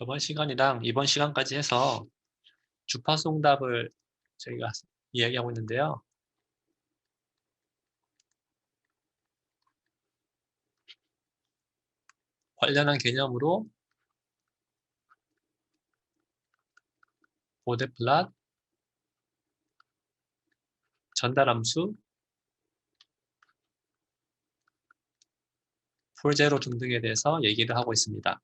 저번 시간이랑 이번 시간까지 해서 주파수 응답을 저희가 이야기하고 있는데요. 관련한 개념으로 보드 플랫, 전달함수, 폴제로 등등에 대해서 얘기를 하고 있습니다.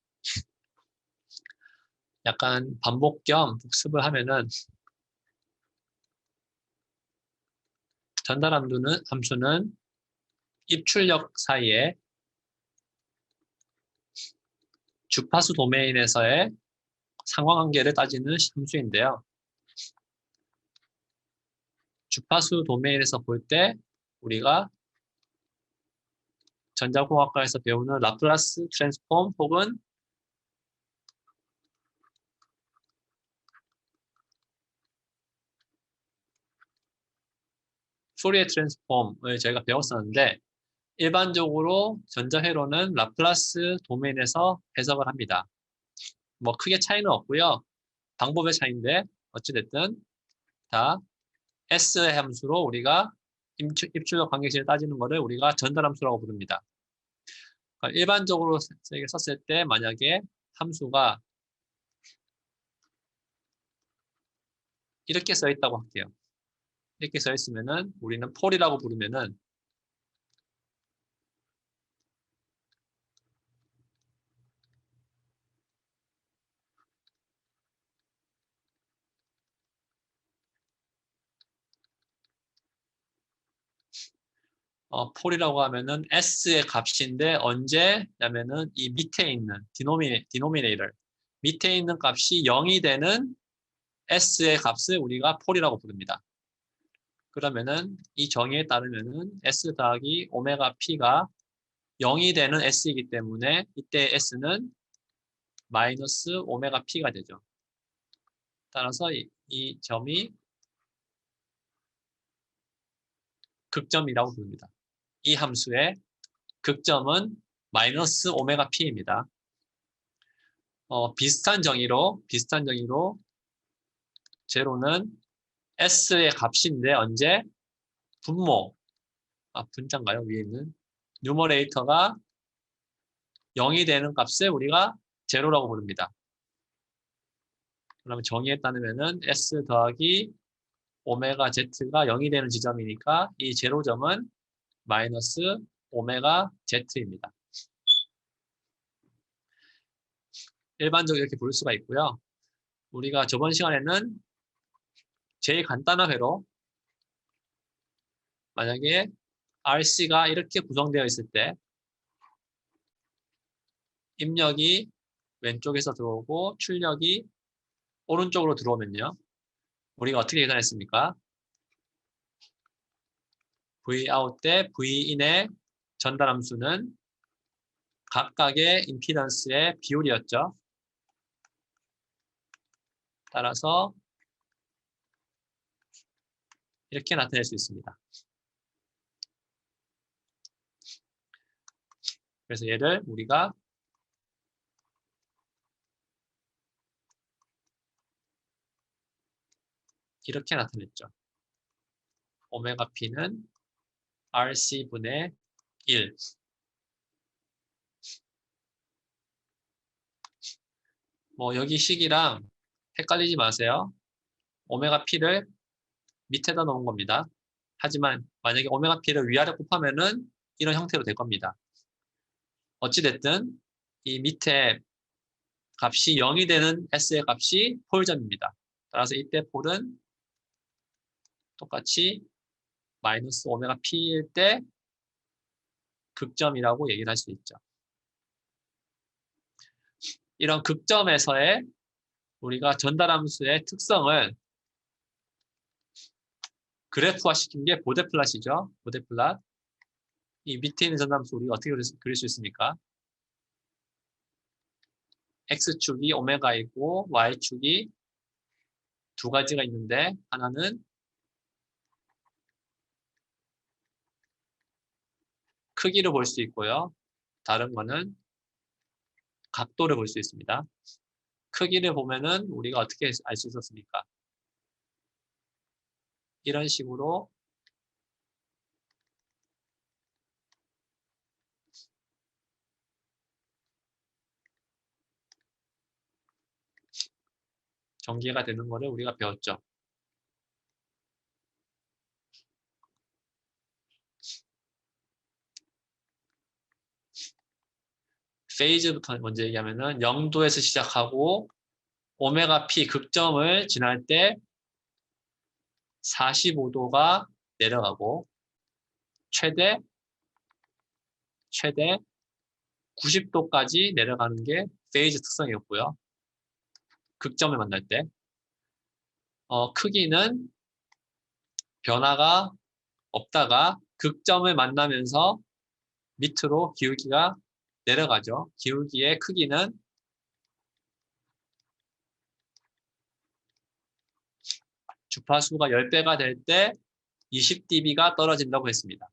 약간 반복 겸 복습을 하면은 함수는 입출력 사이에 주파수 도메인에서의 상관관계를 따지는 함수인데요. 주파수 도메인에서 볼 때 우리가 전자공학과에서 배우는 라플라스 트랜스폼 혹은 포리에 트랜스폼을 저희가 배웠었는데 일반적으로 전자회로는 라플라스 도메인에서 해석을 합니다. 뭐 크게 차이는 없고요. 방법의 차이인데 어찌됐든 다 S의 함수로 우리가 입출력 관계식을 따지는 것을 우리가 전달함수라고 부릅니다. 그러니까 일반적으로 썼을 때 만약에 함수가 이렇게 써 있다고 할게요. 이렇게 써 있으면은 우리는 폴이라고 부르면은 폴이라고 하면은 S의 값인데 언제냐면은 이 밑에 있는 디노미네이터 밑에 있는 값이 0이 되는 S의 값을 우리가 폴이라고 부릅니다. 그러면은 이 정의에 따르면은 S 더하기 오메가 P가 0이 되는 S이기 때문에 이때 S는 마이너스 오메가 P가 되죠. 따라서 이 점이 극점이라고 부릅니다. 이 함수의 극점은 마이너스 오메가 P입니다. 비슷한 정의로 제로는 S의 값인데 언제? 분자인가요? 위에 있는 뉴머레이터가 0이 되는 값을 우리가 제로라고 부릅니다. 그러면 정의에 따르면은 S 더하기 오메가 Z가 0이 되는 지점이니까 이 제로점은 마이너스 오메가 Z입니다. 일반적으로 이렇게 볼 수가 있고요. 우리가 저번 시간에는 제일 간단한 회로 만약에 RC가 이렇게 구성되어 있을 때 입력이 왼쪽에서 들어오고 출력이 오른쪽으로 들어오면요. 우리가 어떻게 계산했습니까? Vout 대 Vin의 전달함수는 각각의 임피던스의 비율이었죠. 따라서 이렇게 나타낼 수 있습니다. 그래서 얘를 우리가 이렇게 나타냈죠. 오메가 P는 RC분의 1. 여기 식이랑 헷갈리지 마세요. 오메가 P를 밑에다 놓은 겁니다. 하지만 만약에 오메가 P를 위아래 곱하면은 이런 형태로 될 겁니다. 어찌됐든 이 밑에 값이 0이 되는 S의 값이 폴점입니다. 따라서 이때 폴은 똑같이 마이너스 오메가 P일 때 극점이라고 얘기를 할 수 있죠. 이런 극점에서의 우리가 전달함수의 특성을 그래프화 시킨 게 보데플랫이죠. 보데플랫. 이 밑에 있는 전달함수 우리가 어떻게 그릴 수 있습니까? X축이 오메가이고 Y축이 두 가지가 있는데 하나는 크기를 볼 수 있고요. 다른 거는 각도를 볼 수 있습니다. 크기를 보면은 우리가 어떻게 알 수 있었습니까? 이런 식으로 전개가 되는 거를 우리가 배웠죠. 페이즈부터 먼저 얘기하면은 0도에서 시작하고 오메가 P 극점을 지날 때 45도가 내려가고 최대 90도까지 내려가는 게 페이즈 특성이었고요. 극점을 만날 때 크기는 변화가 없다가 극점을 만나면서 밑으로 기울기가 내려가죠. 기울기의 크기는 주파수가 10배가 될 때 20dB가 떨어진다고 했습니다.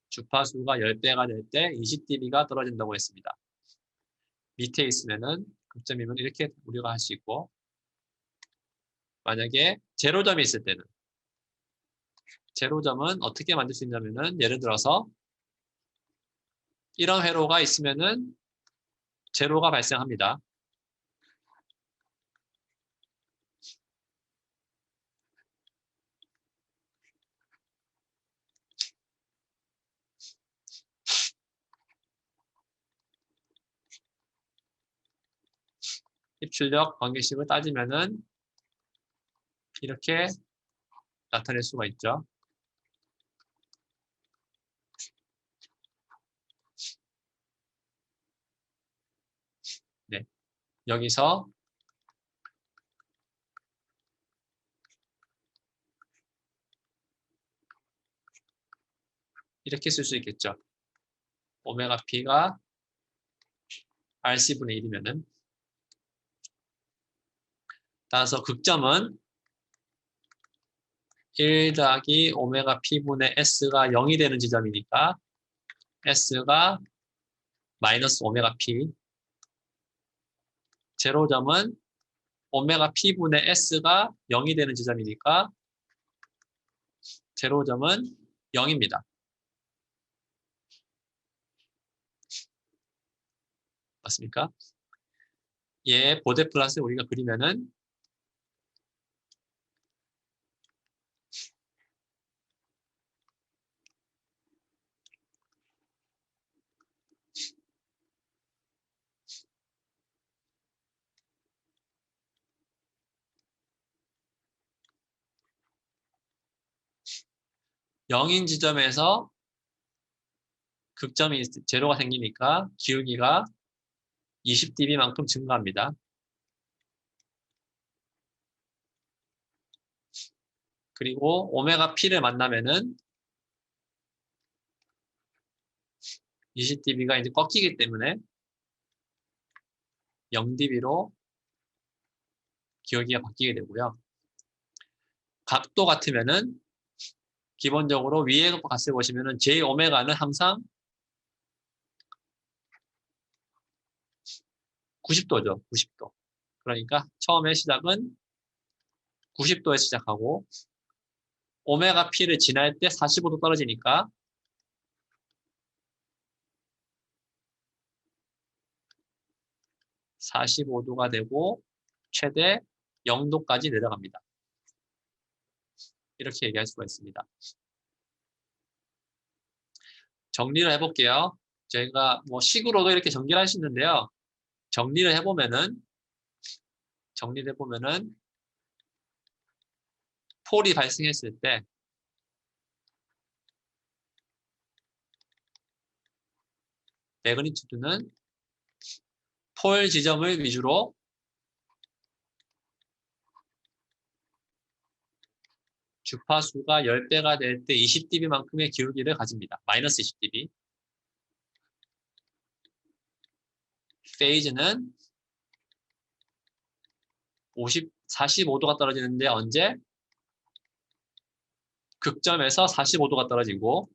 주파수가 10배가 될 때 20dB가 떨어진다고 했습니다. 밑에 있으면은 극점이면 이렇게 우리가 할 수 있고 만약에 제로점이 있을 때는 제로점은 어떻게 만들 수 있냐면은 예를 들어서 이런 회로가 있으면은 제로가 발생합니다. 입출력 관계식을 따지면은 이렇게 나타낼 수가 있죠. 네. 여기서 이렇게 쓸 수 있겠죠. 오메가 P가 RC분의 1이면은 따라서 극점은 1 더하기 오메가 P분의 S가 0이 되는 지점이니까 S가 마이너스 오메가 P 제로점은 오메가 P분의 S가 0이 되는 지점이니까 제로점은 0입니다. 맞습니까? 얘 보데 플러스 우리가 그리면은 영인 지점에서 극점이 제로가 생기니까 기울기가 20dB만큼 증가합니다. 그리고 오메가 P를 만나면은 20dB가 이제 꺾이기 때문에 0dB로 기울기가 바뀌게 되고요. 각도 같으면은 기본적으로 위에 값을 보시면은 J 오메가는 항상 90도죠. 90도. 그러니까 처음에 시작은 90도에 시작하고 오메가 P를 지날 때 45도 떨어지니까 45도가 되고 최대 0도까지 내려갑니다. 이렇게 얘기할 수가 있습니다. 정리를 해볼게요. 저희가 뭐 식으로도 이렇게 정리를 할 수 있는데요. 정리를 해보면은 폴이 발생했을 때 매그니튜드는 폴 지점을 위주로 주파수가 10배가 될 때 20dB만큼의 기울기를 가집니다. 마이너스 20dB. 페이즈는 45도가 떨어지는데 언제? 극점에서 45도가 떨어지고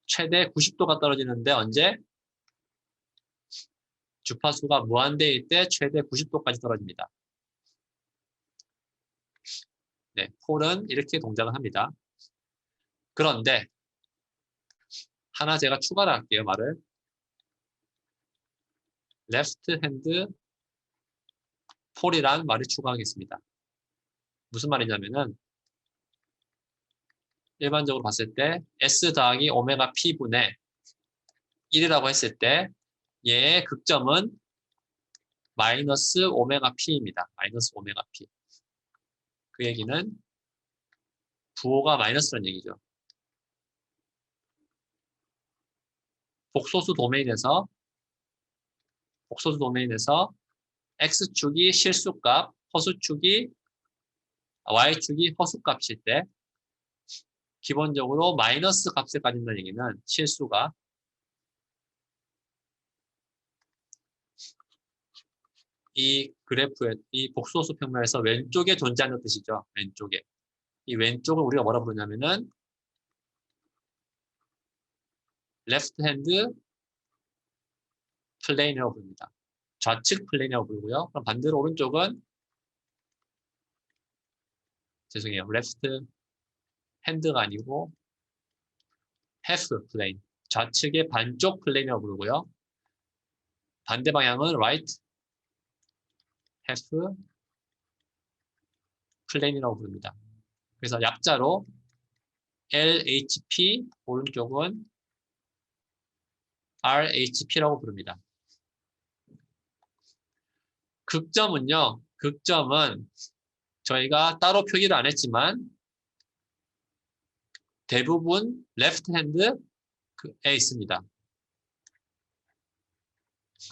최대 90도가 떨어지는데 언제? 주파수가 무한대일 때 최대 90도까지 떨어집니다. 네, 폴은 이렇게 동작을 합니다. 그런데 하나 제가 추가를 할게요, 말을. left hand 폴이란 말을 추가하겠습니다. 무슨 말이냐면은 일반적으로 봤을 때 S 더하기 오메가 P분의 1이라고 했을 때 얘의 극점은 마이너스 오메가 P입니다. 마이너스 오메가 P. 그 얘기는 부호가 마이너스라는 얘기죠. 복소수 도메인에서 X축이 실수값, Y축이 허수값일 때 기본적으로 마이너스 값을 가진다는 얘기는 실수가 이 그래프의 이 복소수 평면에서 왼쪽에 존재하는 뜻이죠. 왼쪽에. 이 왼쪽을 우리가 뭐라 부르냐면은 left hand 플레인이라고 부릅니다. 좌측 플레인이라고 부르고요. 그럼 반대로 오른쪽은 죄송해요. left hand가 아니고 half 플레인. 좌측의 반쪽 플레인이라고 부르고요. 반대 방향은 right half 플레인이라고 부릅니다. 그래서 약자로 LHP, 오른쪽은 RHP라고 부릅니다. 극점은 저희가 따로 표기를 안 했지만 대부분 레프트 핸드에 있습니다.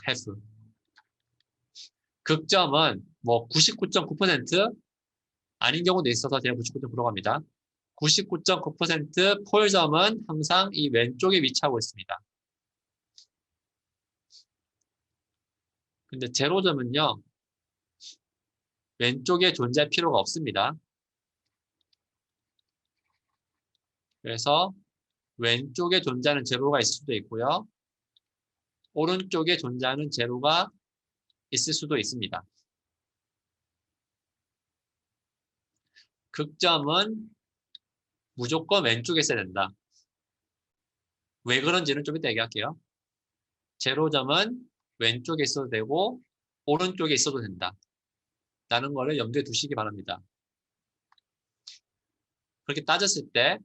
have. 극점은 뭐 99.9% 아닌 경우도 있어서 제가 99.9로 갑니다. 99.9% 폴점은 항상 이 왼쪽에 위치하고 있습니다. 근데 제로점은요, 왼쪽에 존재할 필요가 없습니다. 그래서 왼쪽에 존재하는 제로가 있을 수도 있고요. 오른쪽에 존재하는 제로가 있을 수도 있습니다. 극점은 무조건 왼쪽에 있어야 된다. 왜 그런지는 좀 이따 얘기할게요. 제로점은 왼쪽에 있어도 되고 오른쪽에 있어도 된다. 라는 거를 염두에 두시기 바랍니다. 그렇게 따졌을 때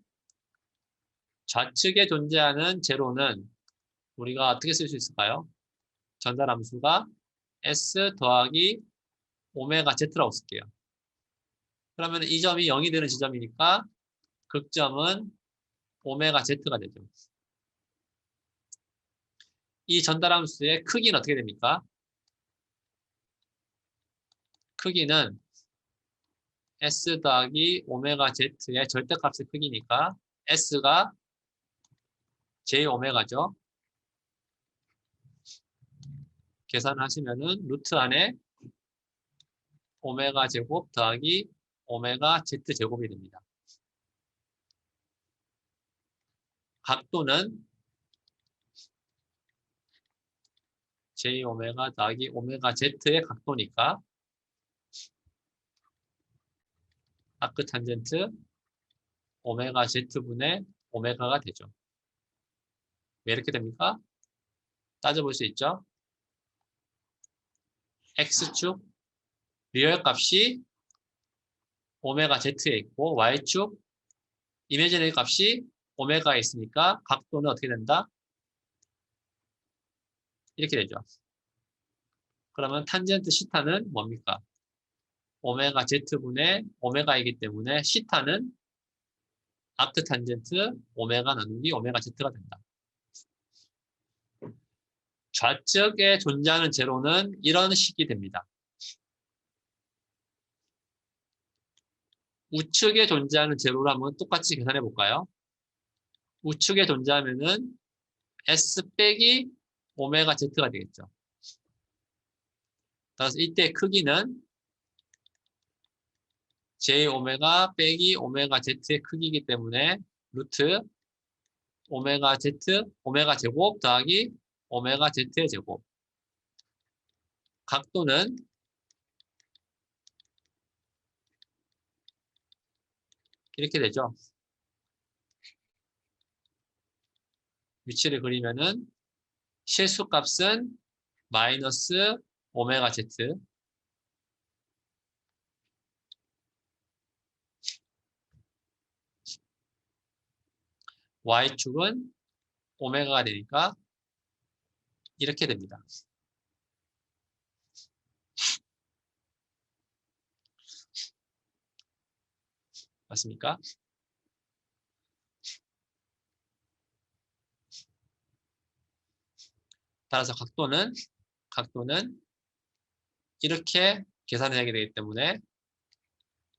좌측에 존재하는 제로는 우리가 어떻게 쓸 수 있을까요? 전달함수가 S 더하기 오메가 Z라고 쓸게요. 그러면 이 점이 0이 되는 지점이니까 극점은 오메가 Z가 되죠. 이 전달함수의 크기는 어떻게 됩니까? 크기는 S 더하기 오메가 Z의 절대값의 크기니까 S가 J 오메가죠. 계산하시면은 루트 안에 오메가 제곱 더하기 오메가 Z 제곱이 됩니다. 각도는 J 오메가 더하기 오메가 Z의 각도니까 아크 탄젠트 오메가 Z분의 오메가가 되죠. 왜 이렇게 됩니까? 따져볼 수 있죠. X축 리얼 값이 오메가 Z에 있고 Y축 이미지너리 값이 오메가에 있으니까 각도는 어떻게 된다? 이렇게 되죠. 그러면 탄젠트 시타는 뭡니까? 오메가 Z분의 오메가이기 때문에 시타는 아크 탄젠트 오메가 나누기 오메가 Z가 된다. 좌측에 존재하는 제로는 이런 식이 됩니다. 우측에 존재하는 제로를 한번 똑같이 계산해 볼까요? 우측에 존재하면은 S 빼기 오메가 Z가 되겠죠. 따라서 이때 크기는 J 오메가 빼기 오메가 Z의 크기이기 때문에 루트 오메가 Z, 오메가 제곱 더하기 오메가 Z의 제곱. 각도는 이렇게 되죠. 위치를 그리면은 실수값은 마이너스 오메가 Z, Y축은 오메가가 되니까 이렇게 됩니다. 맞습니까? 따라서 각도는 이렇게 계산하게 되기 때문에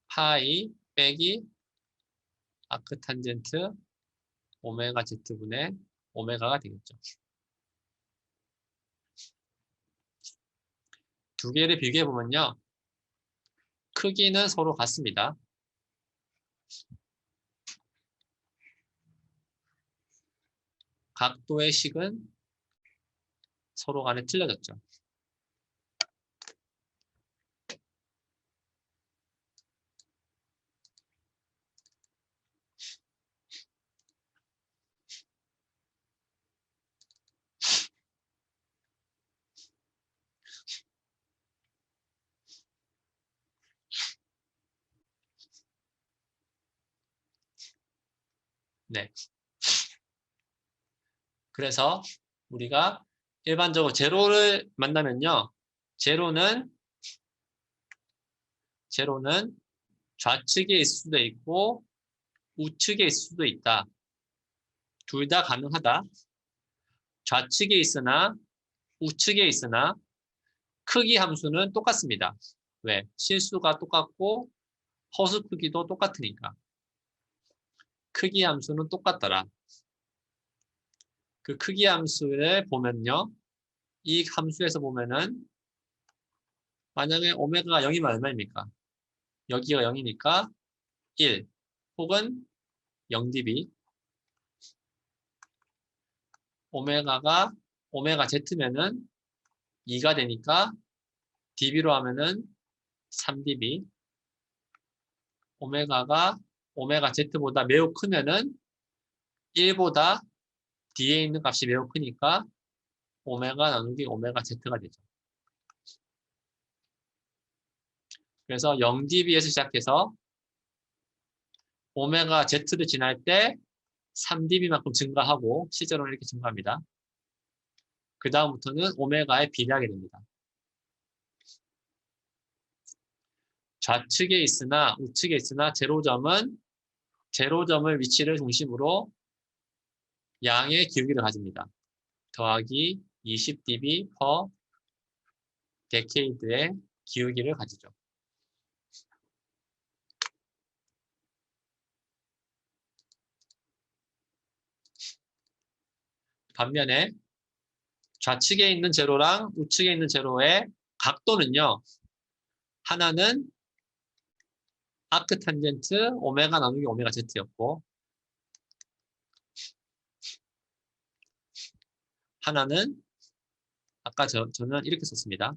파이 빼기 아크탄젠트 오메가 Z분의 오메가가 되겠죠. 두 개를 비교해 보면요. 크기는 서로 같습니다. 각도의 식은 서로 간에 틀려졌죠. 네. 그래서 우리가 일반적으로 제로를 만나면요. 제로는 좌측에 있을 수도 있고 우측에 있을 수도 있다. 둘 다 가능하다. 좌측에 있으나 우측에 있으나 크기 함수는 똑같습니다. 왜? 실수가 똑같고 허수 크기도 똑같으니까. 크기 함수는 똑같더라. 그 크기 함수를 보면요. 이 함수에서 보면은 만약에 오메가가 0이면 얼마입니까? 여기가 0이니까 1 혹은 0dB 오메가 Z면은 2가 되니까 dB로 하면은 3dB 오메가 Z보다 매우 크면은 1보다 뒤에 있는 값이 매우 크니까 오메가 나누기 오메가 Z가 되죠. 그래서 0dB에서 시작해서 오메가 Z를 지날 때 3dB만큼 증가하고 실제로는 이렇게 증가합니다. 그 다음부터는 오메가에 비례하게 됩니다. 좌측에 있으나 우측에 있으나 제로점을 위치를 중심으로 양의 기울기를 가집니다. 더하기 20dB per 데케이드의 기울기를 가지죠. 반면에 좌측에 있는 제로랑 우측에 있는 제로의 각도는요. 하나는 아크탄젠트 오메가 나누기 오메가 Z였고 하나는 아까 저는 이렇게 썼습니다.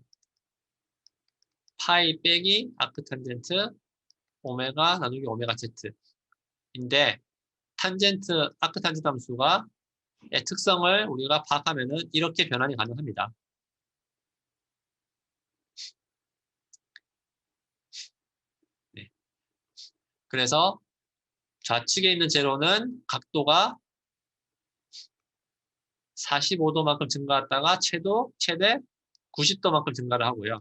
파이 빼기 아크탄젠트 오메가 나누기 오메가 Z인데 아크탄젠트 함수가 특성을 우리가 파악하면은 이렇게 변환이 가능합니다. 네. 그래서 좌측에 있는 제로는 각도가 45도만큼 증가했다가 최대 90도만큼 증가를 하고요.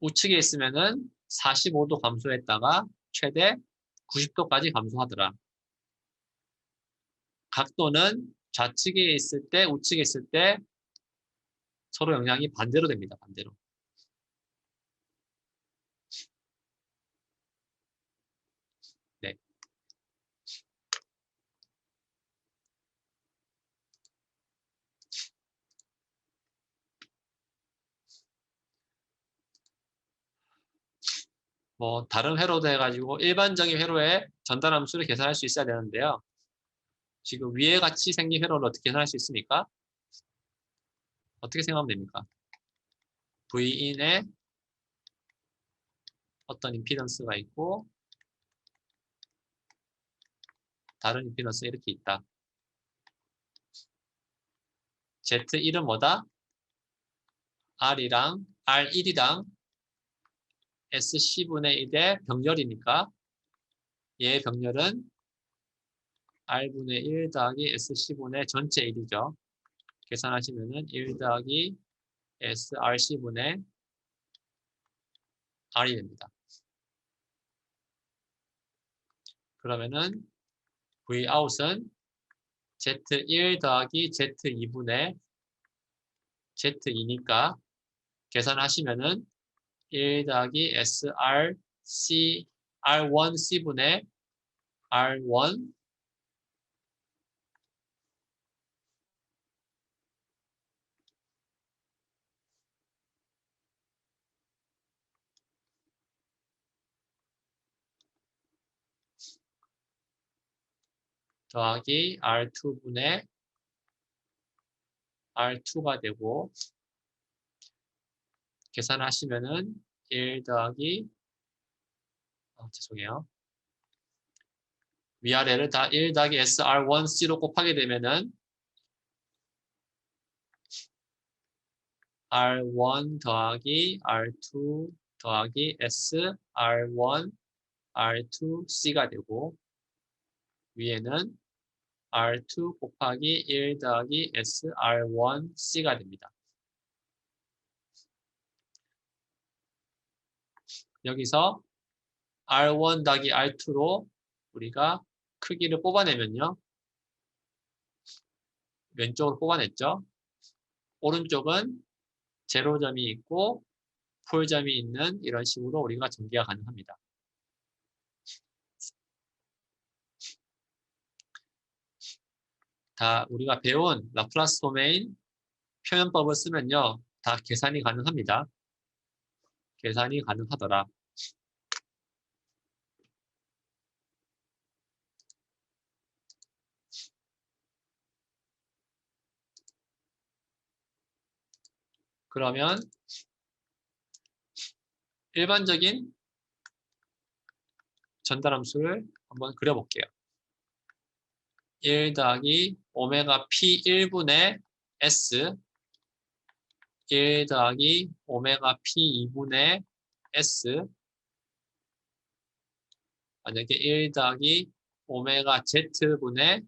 우측에 있으면은 45도 감소했다가 최대 90도까지 감소하더라. 각도는 좌측에 있을 때, 우측에 있을 때 서로 영향이 반대로 됩니다. 반대로. 네. 뭐 다른 회로도 해가지고 일반적인 회로에 전달함수를 계산할 수 있어야 되는데요. 지금 위에 같이 생긴 회로를 어떻게 계산할 수 있습니까? 어떻게 생각하면 됩니까? V인에 어떤 임피던스가 있고 다른 임피던스가 이렇게 있다. Z1은 뭐다? R1이랑 SC분의 1의 병렬이니까 얘의 병렬은 R분의 1 더하기 SC분의 전체 1이죠. 계산하시면은 1 더하기 SRC분의 R이 됩니다. 그러면은 Vout은 Z1 더하기 Z2분의 Z2니까 계산하시면은 1 더하기 SRC R1C분의 R1 더하기 R2분의 R2가 되고 계산하시면은 1 더하기 죄송해요. 위아래를 다 1 더하기 SR1C로 곱하게 되면은 R1 더하기 R2 더하기 SR1 R2C가 되고 위에는 R2 곱하기 1 더하기 SR1C가 됩니다. 여기서 R1 더하기 R2로 우리가 크기를 뽑아내면요. 왼쪽으로 뽑아냈죠. 오른쪽은 제로점이 있고 폴점이 있는 이런 식으로 우리가 전개가 가능합니다. 다 우리가 배운 라플라스 도메인 표현법을 쓰면요. 다 계산이 가능합니다. 계산이 가능하더라. 그러면 일반적인 전달함수를 한번 그려볼게요. 1 더하기 오메가 P1분의 S 1 더하기 오메가 P2분의 S 만약에 1 더하기 오메가 Z분의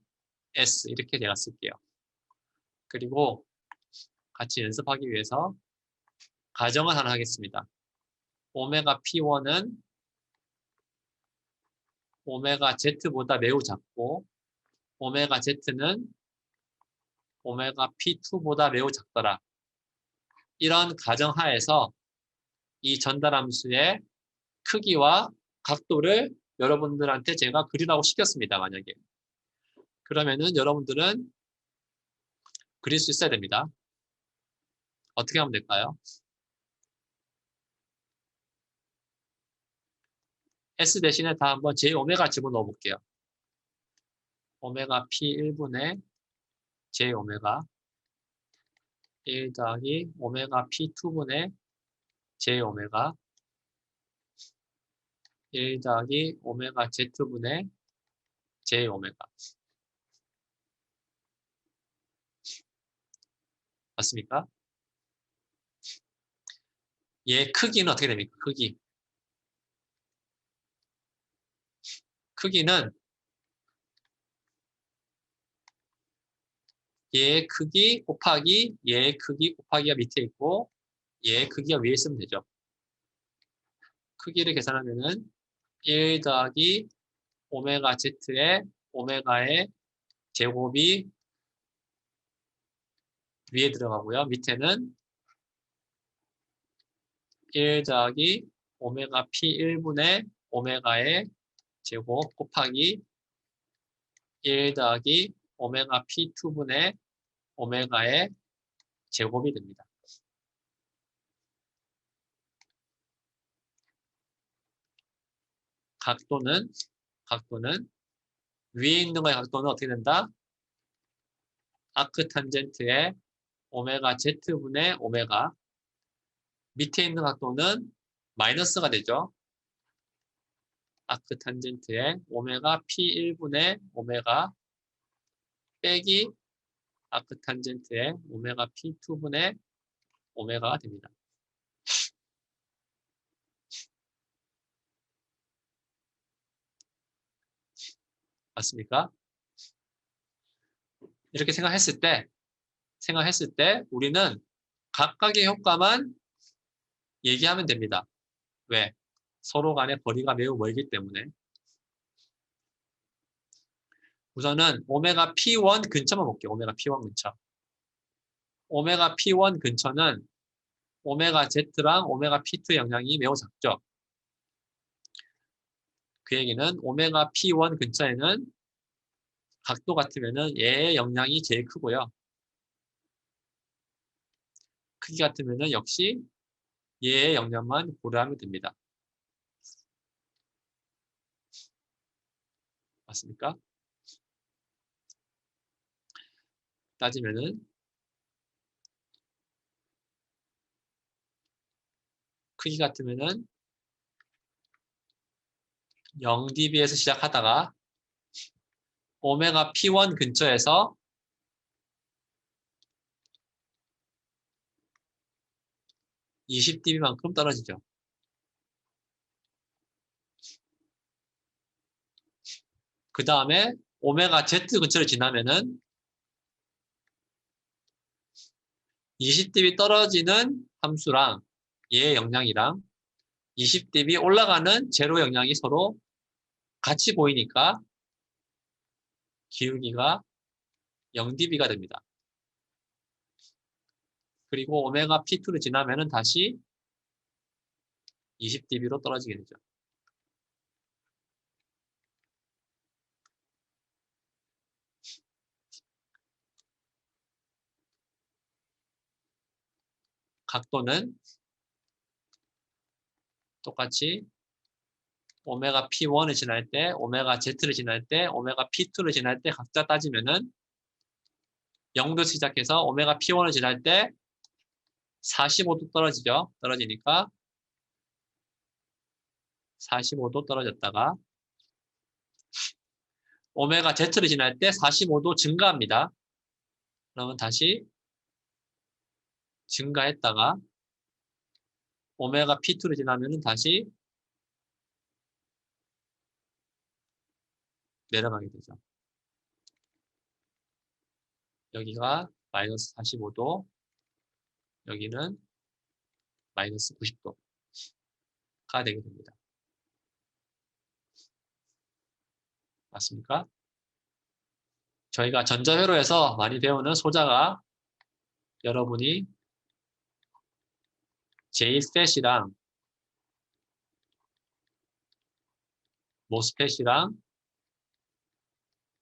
S 이렇게 제가 쓸게요. 그리고 같이 연습하기 위해서 가정을 하나 하겠습니다. 오메가 P1은 오메가 Z보다 매우 작고 오메가 Z는 오메가 P2보다 매우 작더라. 이런 가정하에서 이 전달함수의 크기와 각도를 여러분들한테 제가 그리라고 시켰습니다. 만약에. 그러면은 여러분들은 그릴 수 있어야 됩니다. 어떻게 하면 될까요? S 대신에 다 한번 j 오메가 집어넣어 볼게요. 오메가 P1분의 j 오메가 1 더하기 오메가 P2분의 j 오메가 1 더하기 오메가 Z분의 j 오메가 맞습니까? 얘 크기는 어떻게 됩니까? 크기는 얘의 크기 곱하기 얘의 크기 곱하기가 밑에 있고 얘의 크기가 위에 있으면 되죠. 크기를 계산하면은 1 더하기 오메가 Z의 오메가의 제곱이 위에 들어가고요. 밑에는 1 더하기 오메가 P1분의 오메가의 제곱 곱하기 1 더하기 오메가 P2분의 오메가의 제곱이 됩니다. 각도는 위에 있는 거의 각도는 어떻게 된다? 아크 탄젠트의 오메가 Z분의 오메가 밑에 있는 각도는 마이너스가 되죠. 아크 탄젠트의 오메가 P1분의 오메가 빼기 아크 탄젠트의 오메가 P2분의 오메가가 됩니다. 맞습니까? 이렇게 생각했을 때 우리는 각각의 효과만 얘기하면 됩니다. 왜? 서로 간의 거리가 매우 멀기 때문에. 우선은 오메가 P1 근처만 볼게요. 오메가 P1 근처. 오메가 P1 근처는 오메가 Z랑 오메가 P2 영향이 매우 작죠. 그 얘기는 오메가 P1 근처에는 각도 같으면은 얘의 영향이 제일 크고요. 크기 같으면은 역시 얘의 영향만 고려하면 됩니다. 맞습니까? 따지면은 크기 같으면은 0dB에서 시작하다가 오메가 P1 근처에서 20dB만큼 떨어지죠. 그 다음에 오메가 Z 근처를 지나면은 20dB 떨어지는 함수랑 얘의 영향이랑 20dB 올라가는 제로 영향이 서로 같이 보이니까 기울기가 0dB가 됩니다. 그리고 오메가 P2를 지나면은 다시 20dB로 떨어지게 되죠. 각도는 똑같이 오메가 P1을 지날 때, 오메가 Z를 지날 때, 오메가 P2를 지날 때 각자 따지면은 0도 시작해서 오메가 P1을 지날 때 45도 떨어지죠. 떨어지니까 45도 떨어졌다가 오메가 Z를 지날 때 45도 증가합니다. 그러면 다시 증가했다가 오메가 P2를 지나면은 다시 내려가게 되죠. 여기가 마이너스 45도, 여기는 마이너스 90도가 되게 됩니다. 맞습니까? 저희가 전자회로에서 많이 배우는 소자가 여러분이 JFET이랑 MOSFET이랑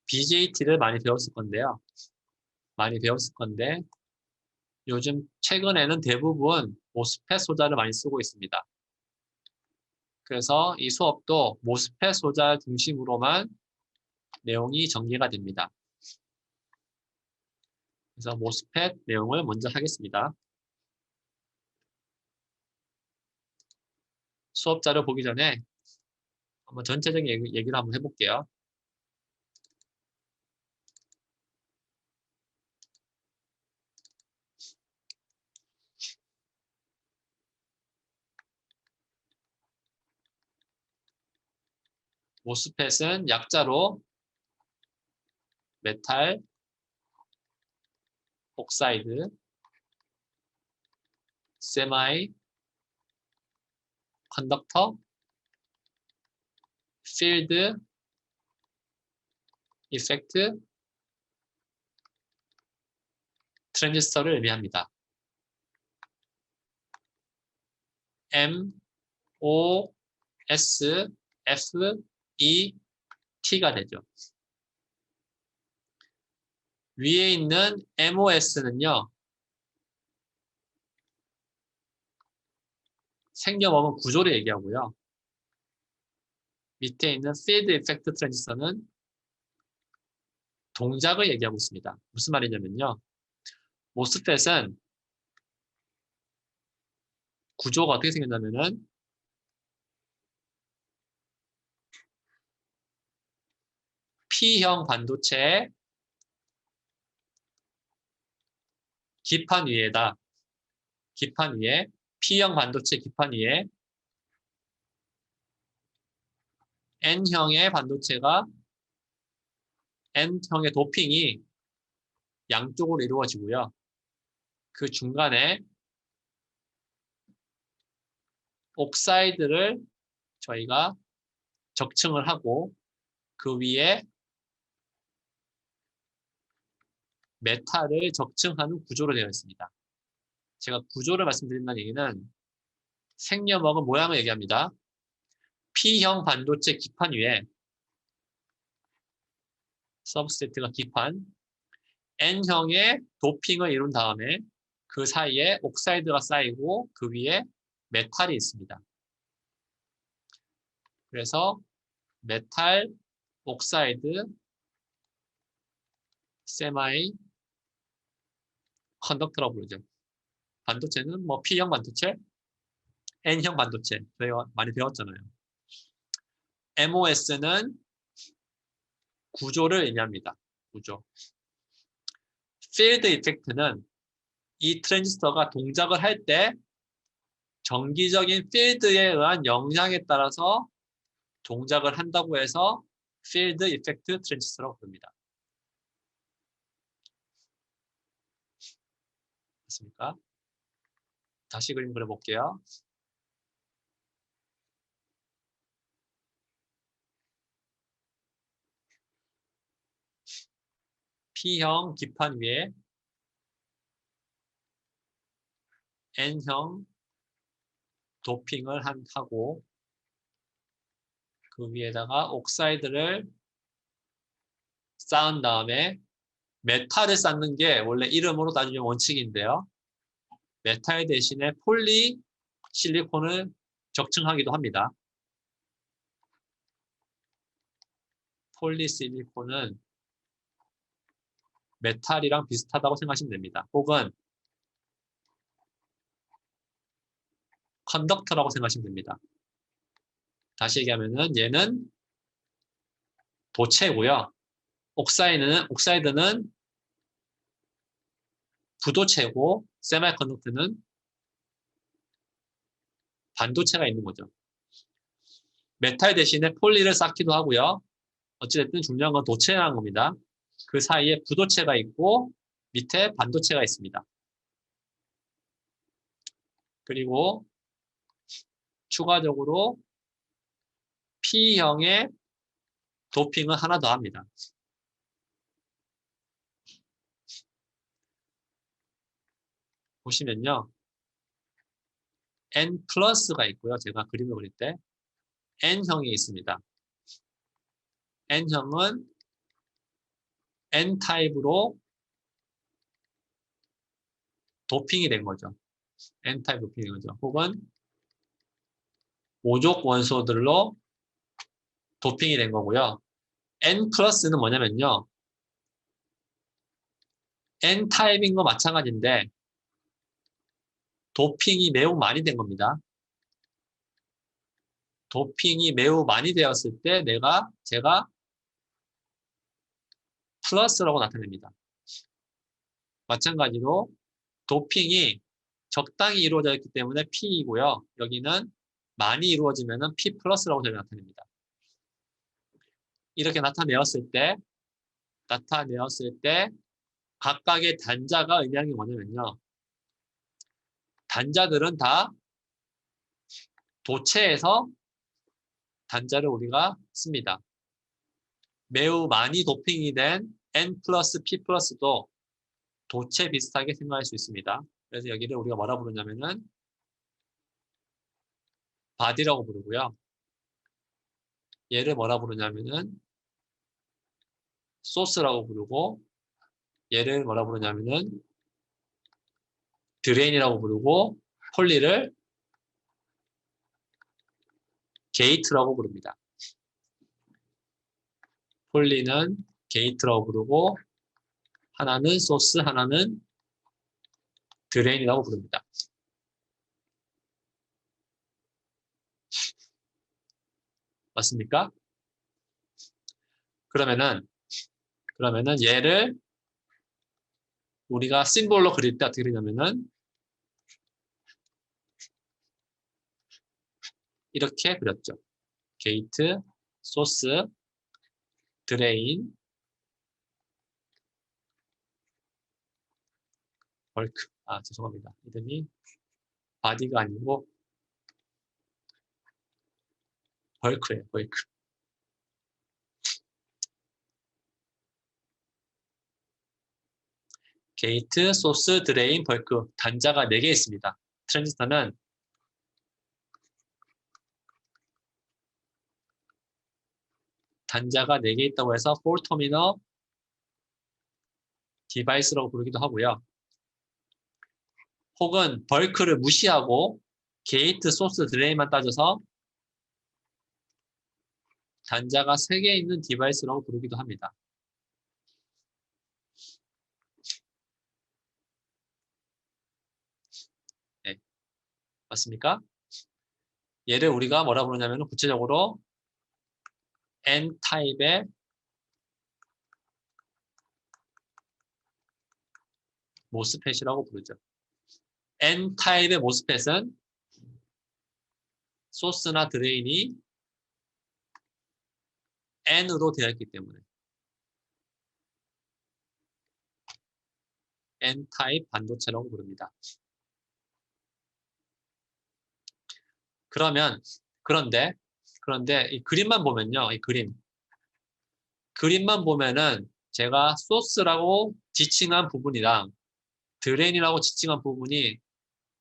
BJT를 많이 배웠을 건데요. 요즘 최근에는 대부분 MOSFET 소자를 많이 쓰고 있습니다. 그래서 이 수업도 MOSFET 소자 중심으로만 내용이 전개가 됩니다. 그래서 MOSFET 내용을 먼저 하겠습니다. 수업 자료 보기 전에 한번 전체적인 얘기를 한번 해볼게요. MOSFET은 약자로 메탈, 옥사이드, 세마이, 컨덕터, 필드, 이펙트, 트랜지스터를 의미합니다. M, O, S, F, E, T가 되죠. 위에 있는 MOS는요. 생겨먹은 구조를 얘기하고요. 밑에 있는 필드 이펙트 트랜지스터는 동작을 얘기하고 있습니다. 무슨 말이냐면요. 모스펫은 구조가 어떻게 생겼냐면은 P형 반도체의 기판 위에다 기판 위에 P형 반도체 기판 위에 N형의 반도체가 N형의 도핑이 양쪽으로 이루어지고요. 그 중간에 옥사이드를 저희가 적층을 하고 그 위에 메탈을 적층하는 구조로 되어 있습니다. 제가 구조를 말씀드린다는 얘기는 생녀먹은 모양을 얘기합니다. P형 반도체 기판 위에 서브스트레이트가 기판, N형의 도핑을 이룬 다음에 그 사이에 옥사이드가 쌓이고 그 위에 메탈이 있습니다. 그래서 메탈, 옥사이드, 세마이 컨덕터라고 부르죠. 반도체는 뭐 P형 반도체, N형 반도체 저희가 많이 배웠잖아요. MOS는 구조를 의미합니다. 구조. 필드 이펙트는 이 트랜지스터가 동작을 할 때 정기적인 필드에 의한 영향에 따라서 동작을 한다고 해서 필드 이펙트 트랜지스터라고 부릅니다. 됐습니까? 다시 그림 그려볼게요. P형 기판 위에 N형 도핑을 하고 그 위에다가 옥사이드를 쌓은 다음에 메탈을 쌓는 게 원래 이름으로 따지면 원칙인데요. 메탈 대신에 폴리 실리콘을 적층하기도 합니다. 폴리실리콘은 메탈이랑 비슷하다고 생각하시면 됩니다. 혹은 컨덕터라고 생각하시면 됩니다. 다시 얘기하면은 얘는 도체고요. 옥사이드는 부도체고 세미컨덕터는 반도체가 있는 거죠. 메탈 대신에 폴리를 쌓기도 하고요. 어찌됐든 중요한 건 도체라는 겁니다. 그 사이에 부도체가 있고 밑에 반도체가 있습니다. 그리고 추가적으로 P형의 도핑을 하나 더 합니다. 보시면요. N 플러스가 있고요. 제가 그림을 그릴 때 N형이 있습니다. N형은 N타입으로 도핑이 된 거죠. N타입 도핑이 된 거죠. 혹은 오족 원소들로 도핑이 된 거고요. N 플러스는 뭐냐면요. N타입인 거 마찬가지인데 도핑이 매우 많이 된 겁니다. 도핑이 매우 많이 되었을 때 제가 플러스라고 나타냅니다. 마찬가지로 도핑이 적당히 이루어져 있기 때문에 P이고요. 여기는 많이 이루어지면 P 플러스라고 저희가 나타냅니다. 이렇게 나타내었을 때 각각의 단자가 의미하는 게 뭐냐면요. 단자들은 다 도체에서 단자를 우리가 씁니다. 매우 많이 도핑이 된 N 플러스 P 플러스도 도체 비슷하게 생각할 수 있습니다. 그래서 여기를 우리가 뭐라 부르냐면은 바디라고 부르고요. 얘를 뭐라 부르냐면은 소스라고 부르고 얘를 뭐라 부르냐면은 드레인이라고 부르고 폴리를 게이트라고 부릅니다. 폴리는 게이트라고 부르고 하나는 소스, 하나는 드레인이라고 부릅니다. 맞습니까? 그러면은 얘를 우리가 심볼로 그릴 때 어떻게 그리냐면은 이렇게 그렸죠. 게이트, 소스, 드레인, 벌크. 아, 죄송합니다. 이름이 바디가 아니고 벌크예요, 벌크. 게이트, 소스, 드레인, 벌크. 단자가 4개 있습니다. 트랜지스터는 단자가 4개 있다고 해서 4터미널 디바이스라고 부르기도 하고요. 혹은 벌크를 무시하고 게이트, 소스, 드레인만 따져서 단자가 3개 있는 디바이스라고 부르기도 합니다. 네, 맞습니까? 얘를 우리가 뭐라 부르냐면 구체적으로 N타입의 모스펫이라고 부르죠. N타입의 모스펫은 소스나 드레인이 N으로 되어 있기 때문에 N타입 반도체라고 부릅니다. 그런데 이 그림만 보면요. 이 그림만 보면은 제가 소스라고 지칭한 부분이랑 드레인이라고 지칭한 부분이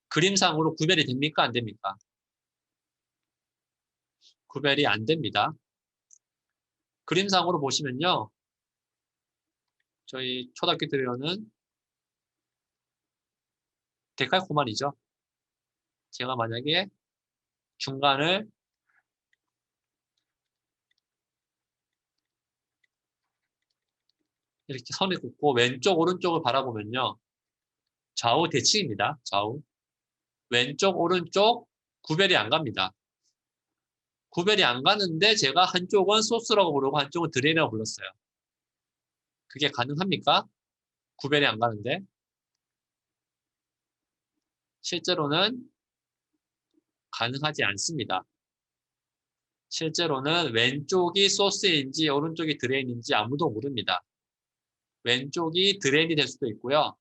그림상으로 구별이 됩니까? 안 됩니까? 구별이 안 됩니다. 그림상으로 보시면요. 저희 초등학교 때로는 데칼코마니죠. 제가 만약에 중간을 이렇게 선을 긋고 왼쪽 오른쪽을 바라보면요. 좌우 대칭입니다. 좌우. 왼쪽 오른쪽 구별이 안 갑니다. 구별이 안 가는데 제가 한쪽은 소스라고 부르고 한쪽은 드레인이라고 불렀어요. 그게 가능합니까? 구별이 안 가는데. 실제로는 가능하지 않습니다. 실제로는 왼쪽이 소스인지 오른쪽이 드레인인지 아무도 모릅니다. 왼쪽이 드레인이 될 수도 있고요.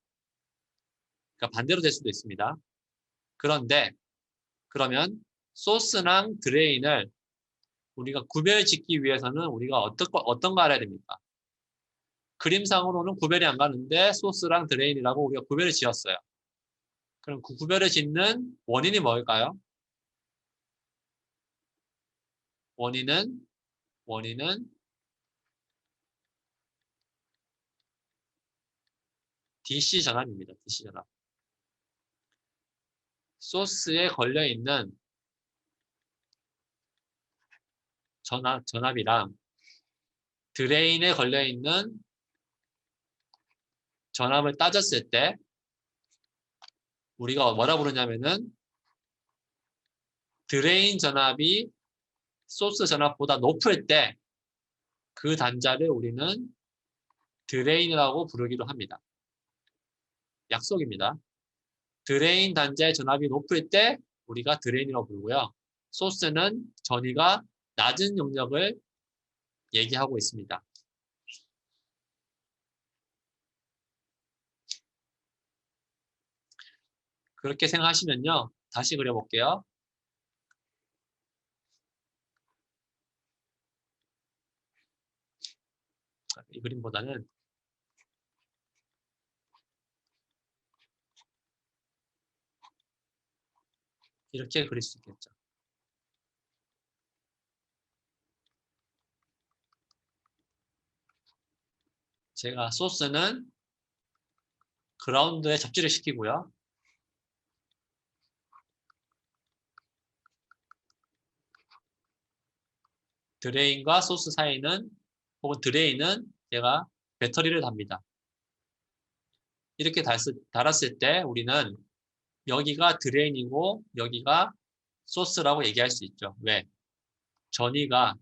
그러니까 반대로 될 수도 있습니다. 그런데 그러면 소스랑 드레인을 우리가 구별짓기 위해서는 우리가 어떤 거 알아야 됩니까? 그림상으로는 구별이 안 가는데 소스랑 드레인이라고 우리가 구별을 지었어요. 그럼 그 구별을 짓는 원인이 뭘까요? 원인은 DC 전압입니다. DC 전압. 소스에 걸려있는 전압이랑 드레인에 걸려있는 전압을 따졌을 때 우리가 뭐라 부르냐면은 드레인 전압이 소스 전압보다 높을 때 그 단자를 우리는 드레인이라고 부르기도 합니다. 약속입니다. 드레인 단자의 전압이 높을 때 우리가 드레인이라고 부르고요. 소스는 전위가 낮은 영역을 얘기하고 있습니다. 그렇게 생각하시면요. 다시 그려볼게요. 이 그림보다는 이렇게 그릴 수 있겠죠. 제가 소스는 그라운드에 접지를 시키고요. 드레인과 소스 사이는 혹은 드레인은 제가 배터리를 답니다. 이렇게 달았을 때 우리는 여기가 드레인이고 여기가 소스라고 얘기할 수 있죠. 왜? 전위가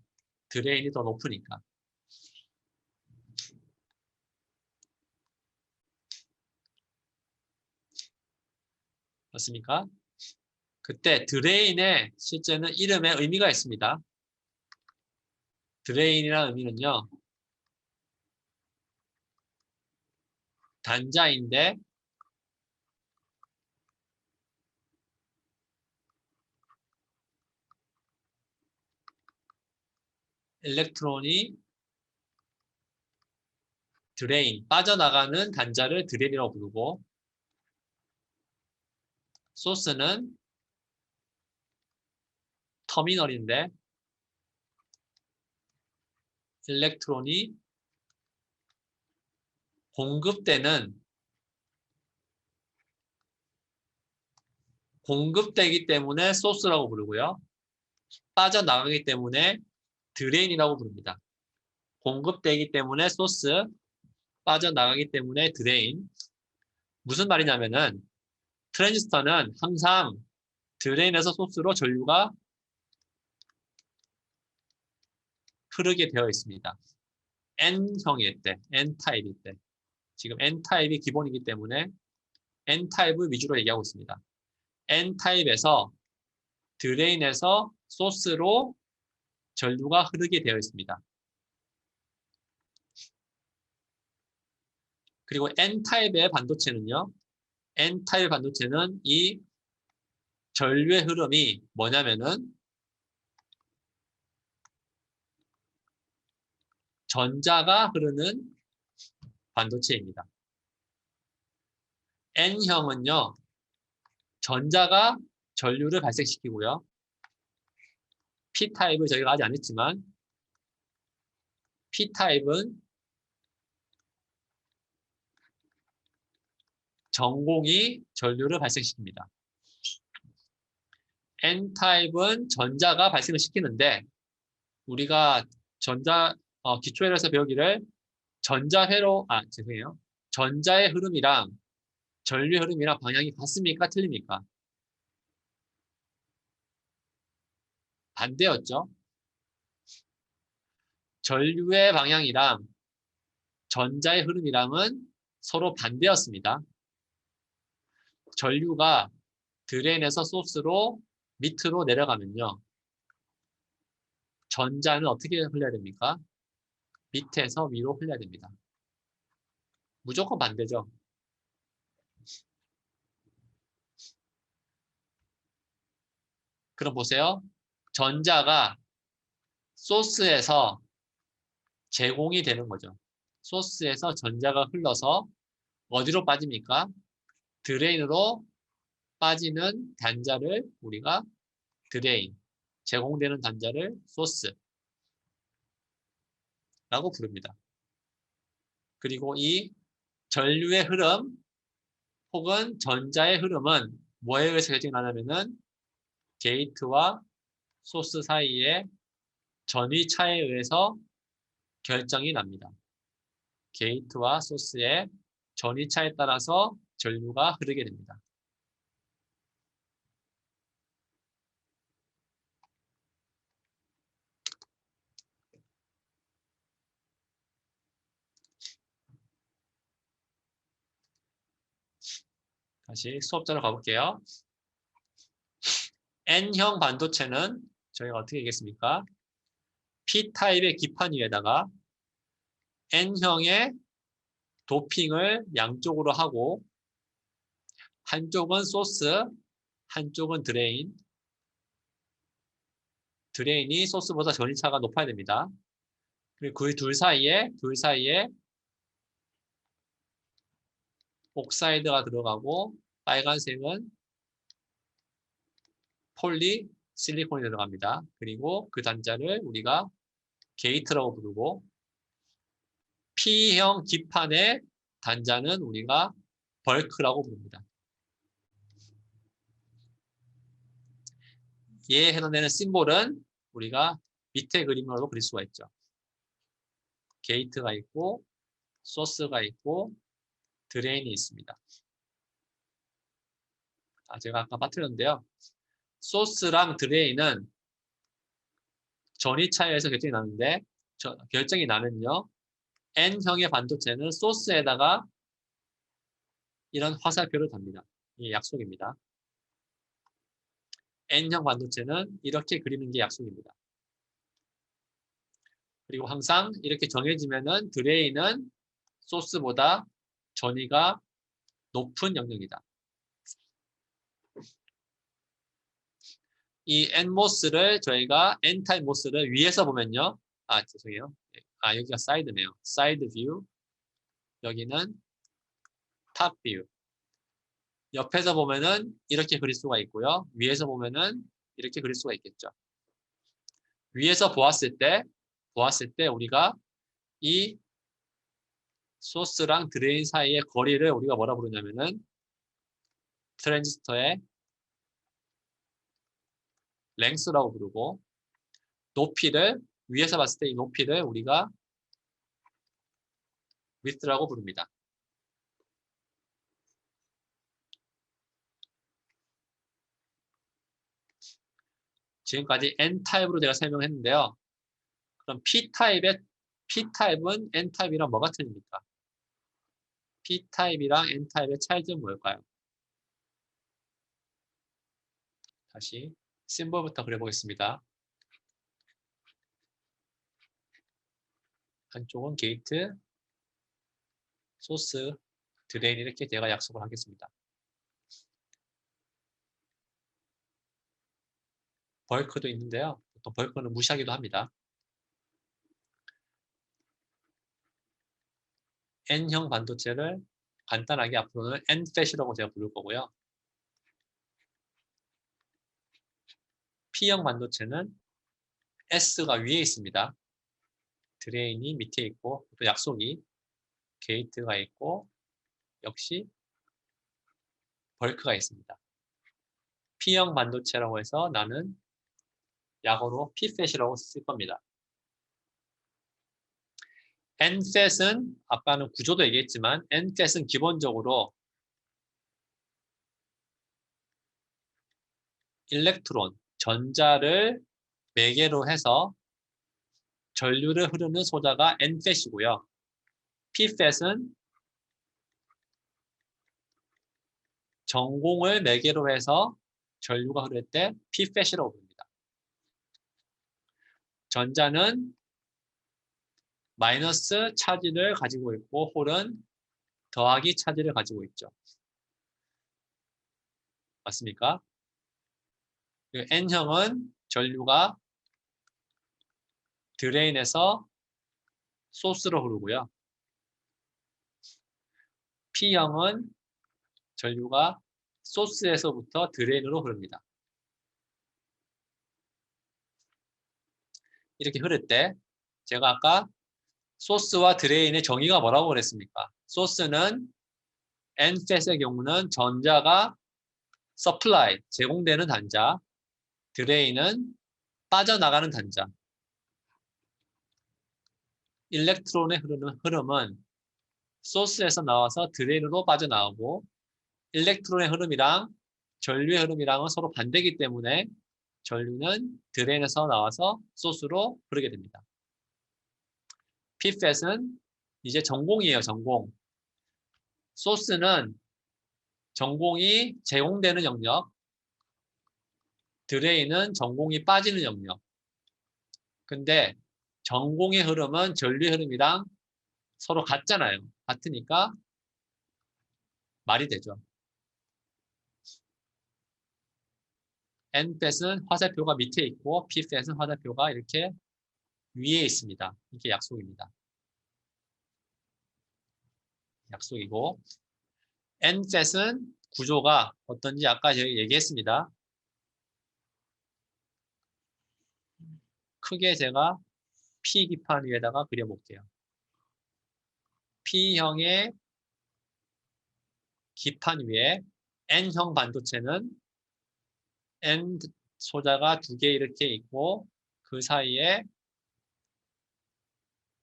드레인이 더 높으니까. 맞습니까? 그때 드레인의 실제는 이름에 의미가 있습니다. 드레인이라는 의미는요. 단자인데 일렉트론이 드레인, 빠져나가는 단자를 드레인이라고 부르고 소스는 터미널인데 일렉트론이 공급되기 때문에 소스라고 부르고요. 빠져나가기 때문에 드레인이라고 부릅니다. 공급되기 때문에 소스, 빠져나가기 때문에 드레인. 무슨 말이냐면은 트랜지스터는 항상 드레인에서 소스로 전류가 흐르게 되어 있습니다. N형일 때, N타입일 때. 지금 N타입이 기본이기 때문에 N타입을 위주로 얘기하고 있습니다. N타입에서 드레인에서 소스로 전류가 흐르게 되어 있습니다. 그리고 N타입의 반도체는요. N타입 반도체는 이 전류의 흐름이 뭐냐면은 전자가 흐르는 반도체입니다. N형은요. 전자가 전류를 발생시키고요. P타입을 저희가 아직 안 했지만 P타입은 전공이 전류를 발생시킵니다. N타입은 전자가 발생을 시키는데 우리가 기초회로에서 배우기를 죄송해요. 전자의 흐름이랑 전류의 흐름이랑 방향이 같습니까? 틀립니까? 반대였죠. 전류의 방향이랑 전자의 흐름이랑은 서로 반대였습니다. 전류가 드레인에서 소스로 밑으로 내려가면요. 전자는 어떻게 흘러야 됩니까? 밑에서 위로 흘러야 됩니다. 무조건 반대죠. 그럼 보세요. 전자가 소스에서 제공이 되는 거죠. 소스에서 전자가 흘러서 어디로 빠집니까? 드레인으로 빠지는 단자를 우리가 드레인, 제공되는 단자를 소스라고 부릅니다. 그리고 이 전류의 흐름 혹은 전자의 흐름은 뭐에 의해서 결정하냐면은 게이트와 소스 사이의 전위차에 의해서 결정이 납니다. 게이트와 소스의 전위차에 따라서 전류가 흐르게 됩니다. 다시 수업자로 가볼게요. N형 반도체는 저희가 어떻게 얘기했습니까? P타입의 기판 위에다가 N형의 도핑을 양쪽으로 하고 한쪽은 소스, 한쪽은 드레인. 드레인이 소스보다 전위차가 높아야 됩니다. 그리고 그 둘 사이에 옥사이드가 들어가고 빨간색은 폴리 실리콘이 들어갑니다. 그리고 그 단자를 우리가 게이트라고 부르고 P형 기판의 단자는 우리가 벌크라고 부릅니다. 얘 해당되는 심볼은 우리가 밑에 그림으로 그릴 수가 있죠. 게이트가 있고 소스가 있고 드레인이 있습니다. 제가 아까 빠뜨렸는데요. 소스랑 드레인은 전위 차이에서 결정이 나는데 결정이 나면요. N형의 반도체는 소스에다가 이런 화살표를 답니다. 이게 약속입니다. N형 반도체는 이렇게 그리는 게 약속입니다. 그리고 항상 이렇게 정해지면은 드레인은 소스보다 전위가 높은 영역이다. 이 nmos를 저희가 n타입 mos를 위에서 보면요. 죄송해요. 여기가 사이드네요. 사이드 뷰. 여기는 탑 뷰. 옆에서 보면은 이렇게 그릴 수가 있고요. 위에서 보면은 이렇게 그릴 수가 있겠죠. 위에서 보았을 때 우리가 이 소스랑 드레인 사이의 거리를 우리가 뭐라 부르냐면은 트랜지스터의 랭스라고 부르고 높이를 위에서 봤을 때 이 높이를 우리가 width라고 부릅니다. 지금까지 N타입으로 제가 설명했는데요. 그럼 P타입은 N타입이랑 뭐가 틀립니까? P타입이랑 N타입의 차이점은 뭘까요? 다시 심볼부터 그려보겠습니다. 한쪽은 게이트, 소스, 드레인 이렇게 제가 약속을 하겠습니다. 벌크도 있는데요. 보통 벌크는 무시하기도 합니다. N형 반도체를 간단하게 앞으로는 NFET이라고 제가 부를 거고요. P형 반도체는 S가 위에 있습니다. 드레인이 밑에 있고 또 약속이 게이트가 있고 역시 벌크가 있습니다. P형 반도체라고 해서 나는 약어로 PFET이라고 쓸 겁니다. NFET은 아까는 구조도 얘기했지만 NFET은 기본적으로 일렉트론, 전자를 매개로 해서 전류를 흐르는 소자가 NFET이고요. PFET은 전공을 매개로 해서 전류가 흐를 때 PFET이라고 부릅니다. 전자는 마이너스 차지를 가지고 있고 홀은 더하기 차지를 가지고 있죠. 맞습니까? N형은 전류가 드레인에서 소스로 흐르고요. P형은 전류가 소스에서부터 드레인으로 흐릅니다. 이렇게 흐를 때 제가 아까 소스와 드레인의 정의가 뭐라고 그랬습니까? 소스는 NFET의 경우는 전자가 supply, 제공되는 단자, 드레인은 빠져나가는 단자. 일렉트론의 흐름은 소스에서 나와서 드레인으로 빠져나오고 일렉트론의 흐름이랑 전류의 흐름이랑은 서로 반대이기 때문에 전류는 드레인에서 나와서 소스로 흐르게 됩니다. PFET은 이제 전공이에요, 전공. 소스는 전공이 제공되는 영역, 드레인은 전공이 빠지는 영역. 근데 전공의 흐름은 전류의 흐름이랑 서로 같잖아요. 같으니까 말이 되죠. NFET은 화살표가 밑에 있고 PFET은 화살표가 이렇게 위에 있습니다. 이게 약속입니다. 약속이고 NFET은 구조가 어떤지 아까 저희 얘기했습니다. 크게 제가 P 기판 위에다가 그려볼게요. P형의 기판 위에 N형 반도체는 N 소자가 두 개 이렇게 있고 그 사이에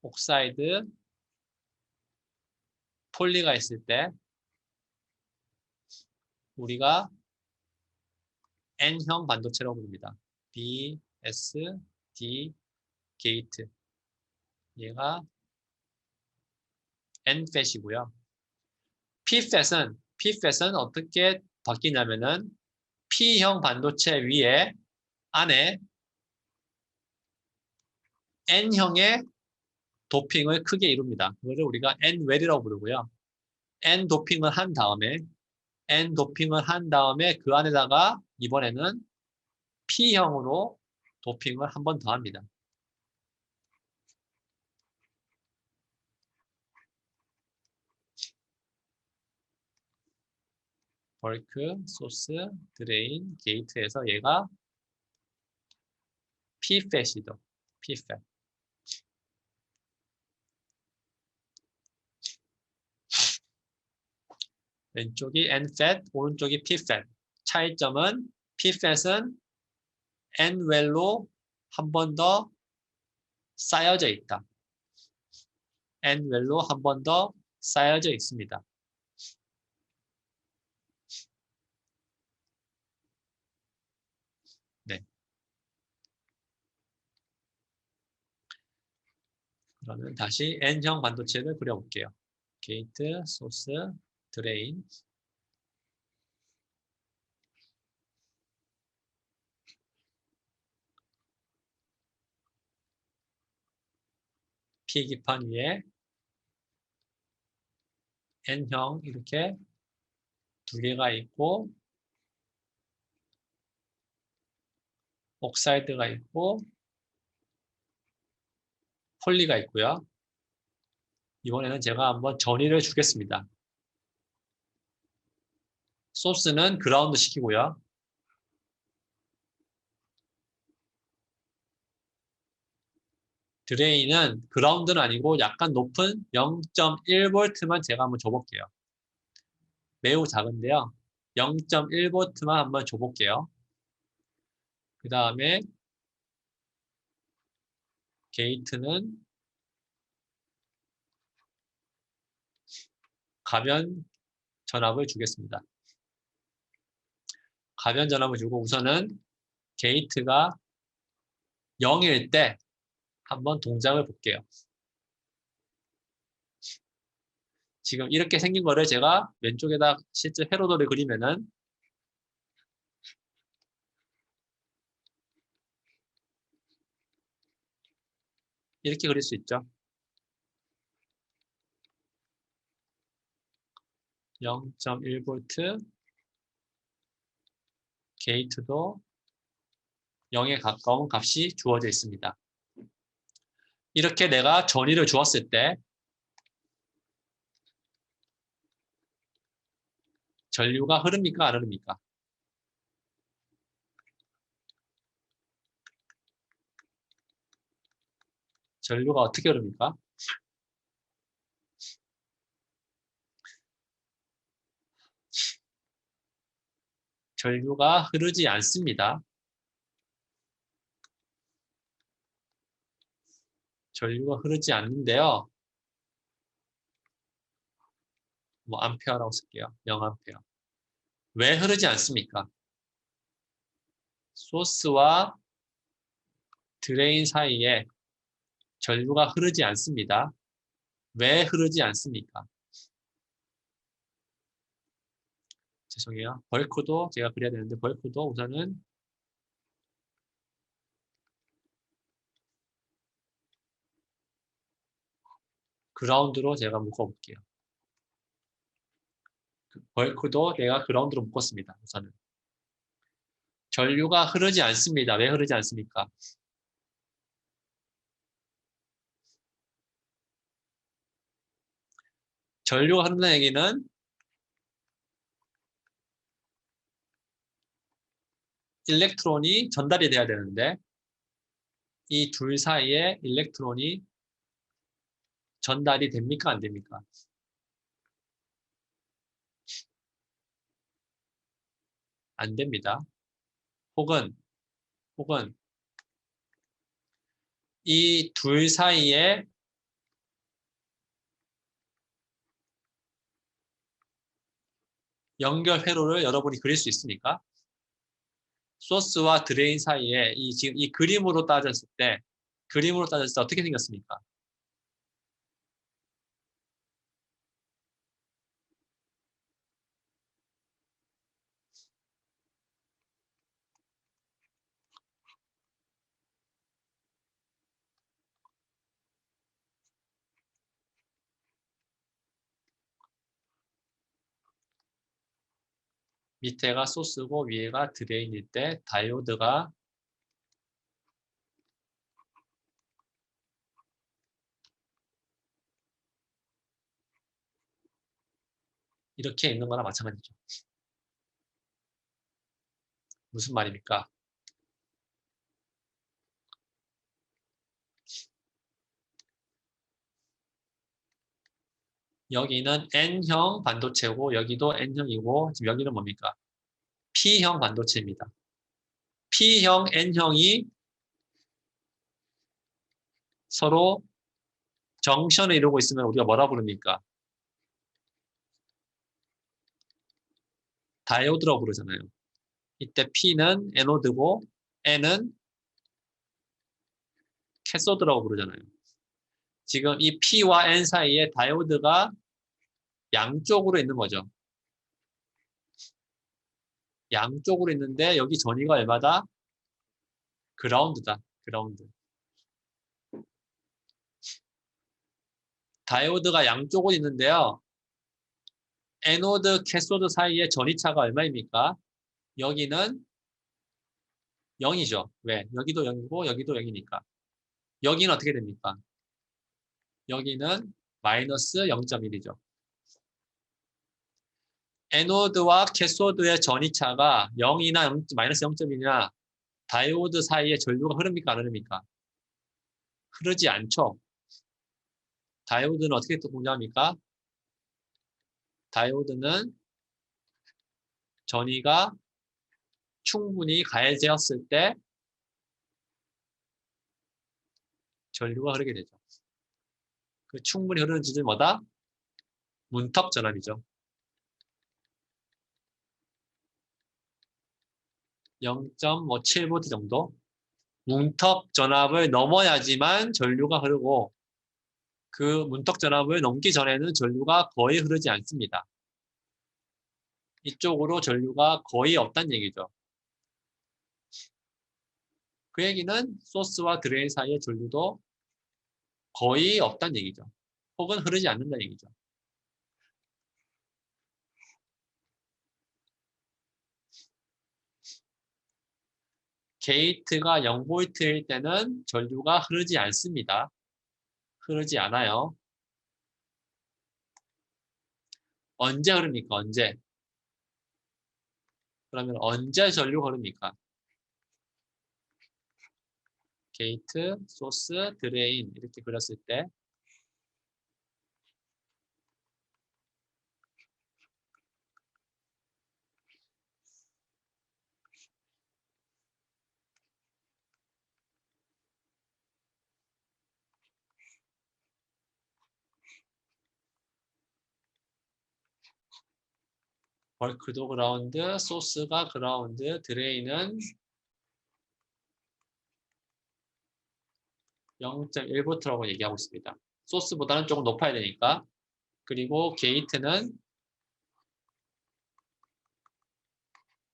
옥사이드 폴리가 있을 때 우리가 N형 반도체라고 부릅니다. B, S, D, 게이트. 얘가 nfat이고요. pfat은 어떻게 바뀌냐면은 P형 반도체 위에 안에 N형의 도핑을 크게 이룹니다. 그거를 우리가 N웰이라고 부르고요. N 도핑을 한 다음에 그 안에다가 이번에는 P형으로 도핑을 한 번 더 합니다. 벌크, 소스, 드레인, 게이트에서 얘가 pfat이죠. pfat. 왼쪽이 nfat, 오른쪽이 pfat. 차이점은 pfat은 n웰로 한 번 더 쌓여져 있다. n웰로 한 번 더 쌓여져 있습니다. 네. 그러면 다시 N형 반도체를 그려볼게요. 게이트, 소스, 드레인. P기판 위에 N형 이렇게 두 개가 있고 옥사이드가 있고 폴리가 있고요. 이번에는 제가 한번 전위를 주겠습니다. 소스는 그라운드 시키고요. 드레인은 그라운드는 아니고 약간 높은 0.1V만 제가 한번 줘볼게요. 매우 작은데요. 0.1V만 한번 줘볼게요. 그 다음에 게이트는 가변 전압을 주겠습니다. 가변 전압을 주고 우선은 게이트가 0일 때 한번 동작을 볼게요. 지금 이렇게 생긴 거를 제가 왼쪽에다 실제 회로도를 그리면은 이렇게 그릴 수 있죠. 0.1V 게이트도 0에 가까운 값이 주어져 있습니다. 이렇게 내가 전위를 주었을 때 전류가 흐릅니까? 안 흐릅니까? 전류가 어떻게 흐릅니까? 전류가 흐르지 않습니다. 전류가 흐르지 않는데요. 뭐 암페어라고 쓸게요. 0암페어. 왜 흐르지 않습니까? 소스와 드레인 사이에 전류가 흐르지 않습니다. 왜 흐르지 않습니까? 죄송해요. 벌크도 제가 그려야 되는데 벌크도 우선은 그라운드로 제가 묶어볼게요. 벌크도 내가 그라운드로 묶었습니다. 우선은. 전류가 흐르지 않습니다. 왜 흐르지 않습니까? 전류가 흐른다는 얘기는 일렉트론이 전달이 돼야 되는데 이 둘 사이에 일렉트론이 전달이 됩니까? 안 됩니까? 안 됩니다. 혹은 이 둘 사이에 연결 회로를 여러분이 그릴 수 있습니까? 소스와 드레인 사이에 지금 이 그림으로 따졌을 때 그림으로 따졌을 때 어떻게 생겼습니까? 밑에가 소스고 위에가 드레인일 때 다이오드가 이렇게 있는 거나 마찬가지죠. 무슨 말입니까? 여기는 N형 반도체고 여기도 N형이고 지금 여기는 뭡니까? P형 반도체입니다. P형, N형이 서로 정션을 이루고 있으면 우리가 뭐라 부릅니까? 다이오드라고 부르잖아요. 이때 P는 에노드고 N은 캐소드라고 부르잖아요. 지금 이 P와 N 사이에 다이오드가 양쪽으로 있는 거죠. 양쪽으로 있는데 여기 전위가 얼마다? 그라운드다. 그라운드. 다이오드가 양쪽으로 있는데요. 에노드, 캐소드 사이의 전위차가 얼마입니까? 여기는 0이죠. 왜? 여기도 0이고 여기도 0이니까. 여기는 어떻게 됩니까? 여기는 마이너스 0.1이죠. 에노드와 캐소드의 전위차가 0이나 마이너스 0.1이나 다이오드 사이에 전류가 흐릅니까? 안 흐릅니까? 흐르지 않죠. 다이오드는 어떻게 또 동작합니까? 다이오드는 전위가 충분히 가해되었을 때 전류가 흐르게 되죠. 그 충분히 흐르는 지점이 뭐다? 문턱 전압이죠. 0.7V 정도. 문턱 전압을 넘어야지만 전류가 흐르고 그 문턱 전압을 넘기 전에는 전류가 거의 흐르지 않습니다. 이쪽으로 전류가 거의 없다는 얘기죠. 그 얘기는 소스와 드레인 사이의 전류도 거의 없다는 얘기죠. 혹은 흐르지 않는다는 얘기죠. 게이트가 0V일 때는 전류가 흐르지 않습니다. 흐르지 않아요. 언제 흐릅니까? 언제? 그러면 언제 전류가 흐릅니까? 게이트, 소스, 드레인 이렇게 그렸을 때 벌크도 그라운드, 소스가 그라운드, 드레인은 0.1V라고 얘기하고 있습니다. 소스보다는 조금 높아야 되니까. 그리고 게이트는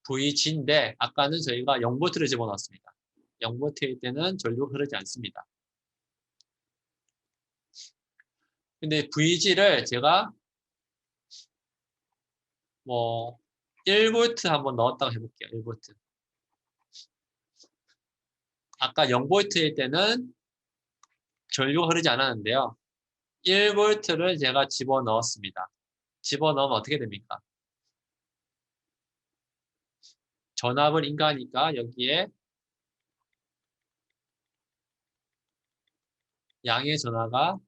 VG인데 아까는 저희가 0V를 집어넣었습니다. 0V일 때는 전류가 흐르지 않습니다. 근데 VG를 제가 뭐 1V 한번 넣었다고 해볼게요. 1V. 아까 0V일 때는 전류가 흐르지 않았는데요. 1V를 제가 집어넣었습니다. 집어넣으면 어떻게 됩니까? 전압을 인가하니까 여기에 양의 전하가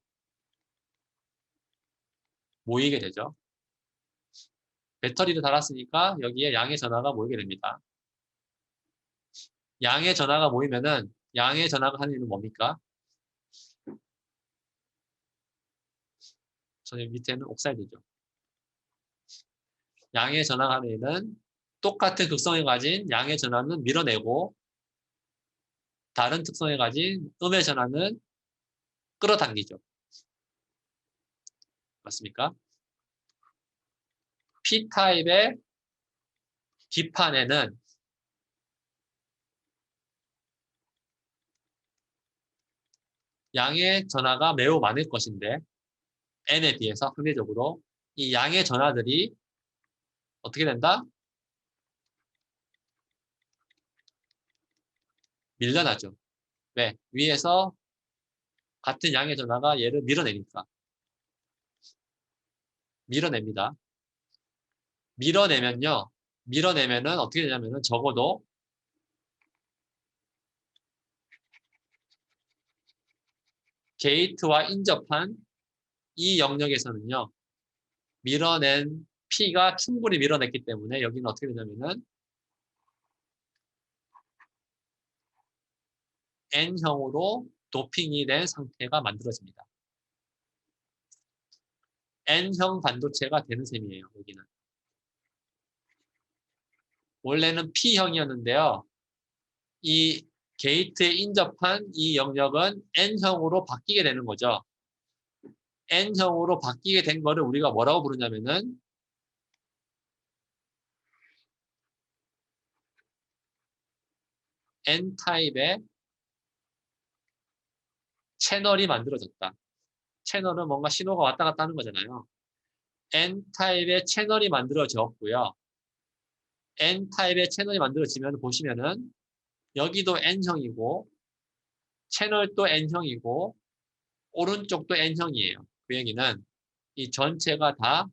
모이게 되죠. 배터리를 달았으니까 여기에 양의 전하가 모이게 됩니다. 양의 전하가 모이면은 양의 전하가 하는 일은 뭡니까? 저희 밑에는 옥사이드죠. 양의 전하가 하는 일은 똑같은 극성을 가진 양의 전하는 밀어내고 다른 특성을 가진 음의 전하는 끌어당기죠. 맞습니까? P타입의 기판에는 양의 전하가 매우 많을 것인데 N에 비해서 상대적으로 이 양의 전하들이 어떻게 된다? 밀려나죠. 왜? 위에서 같은 양의 전하가 얘를 밀어내니까. 밀어냅니다. 밀어내면요. 밀어내면은 어떻게 되냐면은 적어도 게이트와 인접한 이 영역에서는요. 밀어낸 P가 충분히 밀어냈기 때문에 여기는 어떻게 되냐면은 N형으로 도핑이 된 상태가 만들어집니다. N형 반도체가 되는 셈이에요. 여기는. 원래는 P형이었는데요. 이 게이트에 인접한 이 영역은 N형으로 바뀌게 되는 거죠. N형으로 바뀌게 된 거를 우리가 뭐라고 부르냐면은 N타입의 채널이 만들어졌다. 채널은 뭔가 신호가 왔다 갔다 하는 거잖아요. N타입의 채널이 만들어졌고요. N타입의 채널이 만들어지면 보시면은 여기도 N형이고 채널도 N형이고 오른쪽도 N형이에요. 그 얘기는 이 전체가 다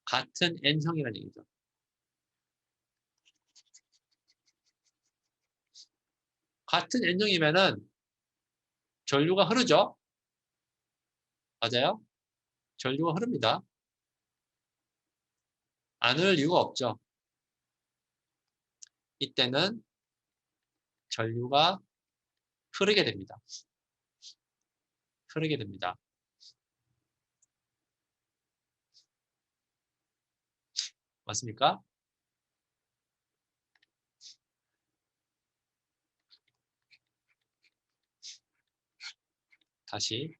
같은 N형이라는 얘기죠. 같은 N형이면은 전류가 흐르죠? 맞아요? 전류가 흐릅니다. 안 흐를 이유가 없죠. 이때는 전류가 흐르게 됩니다. 흐르게 됩니다. 맞습니까? 다시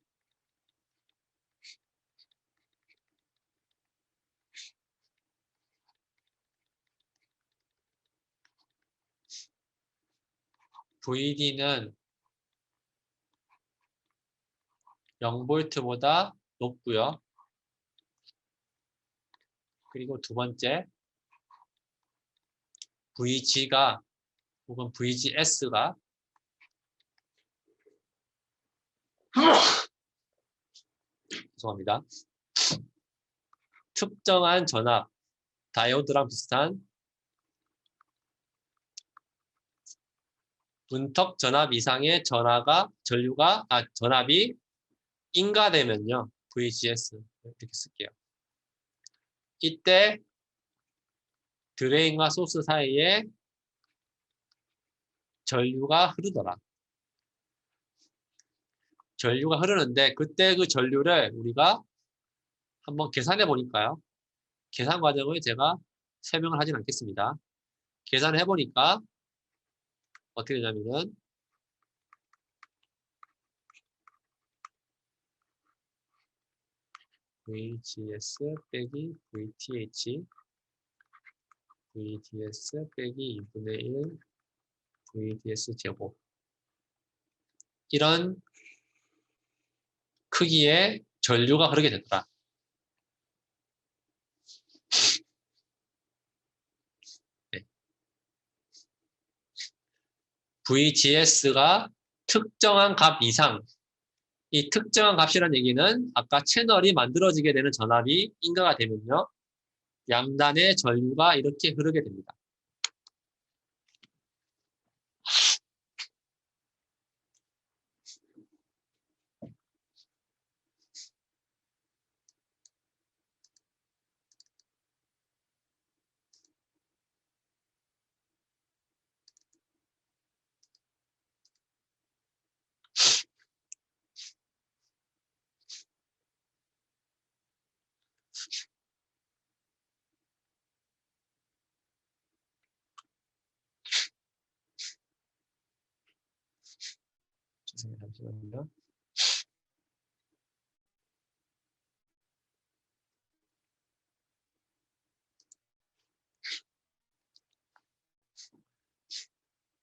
VD는 0V보다 높고요. 그리고 두 번째 VG가 혹은 VGS가 죄송합니다. 특정한 전압, 다이오드랑 비슷한 분턱 전압 이상의 전압이 인가되면요. VGS 이렇게 쓸게요. 이때 드레인과 소스 사이에 전류가 흐르더라. 전류가 흐르는데 그때 그 전류를 우리가 한번 계산해 보니까요. 계산 과정을 제가 설명을 하진 않겠습니다. 계산해 보니까 어떻게 되냐면은 VGS 빼기 VTH VDS 빼기 2분의 1 VDS 제곱 이런 크기의 전류가 흐르게 되더라. 네. VGS가 특정한 값 이상 이 특정한 값이라는 얘기는 아까 채널이 만들어지게 되는 전압이 인가가 되면요. 양단의 전류가 이렇게 흐르게 됩니다. 잠시만요.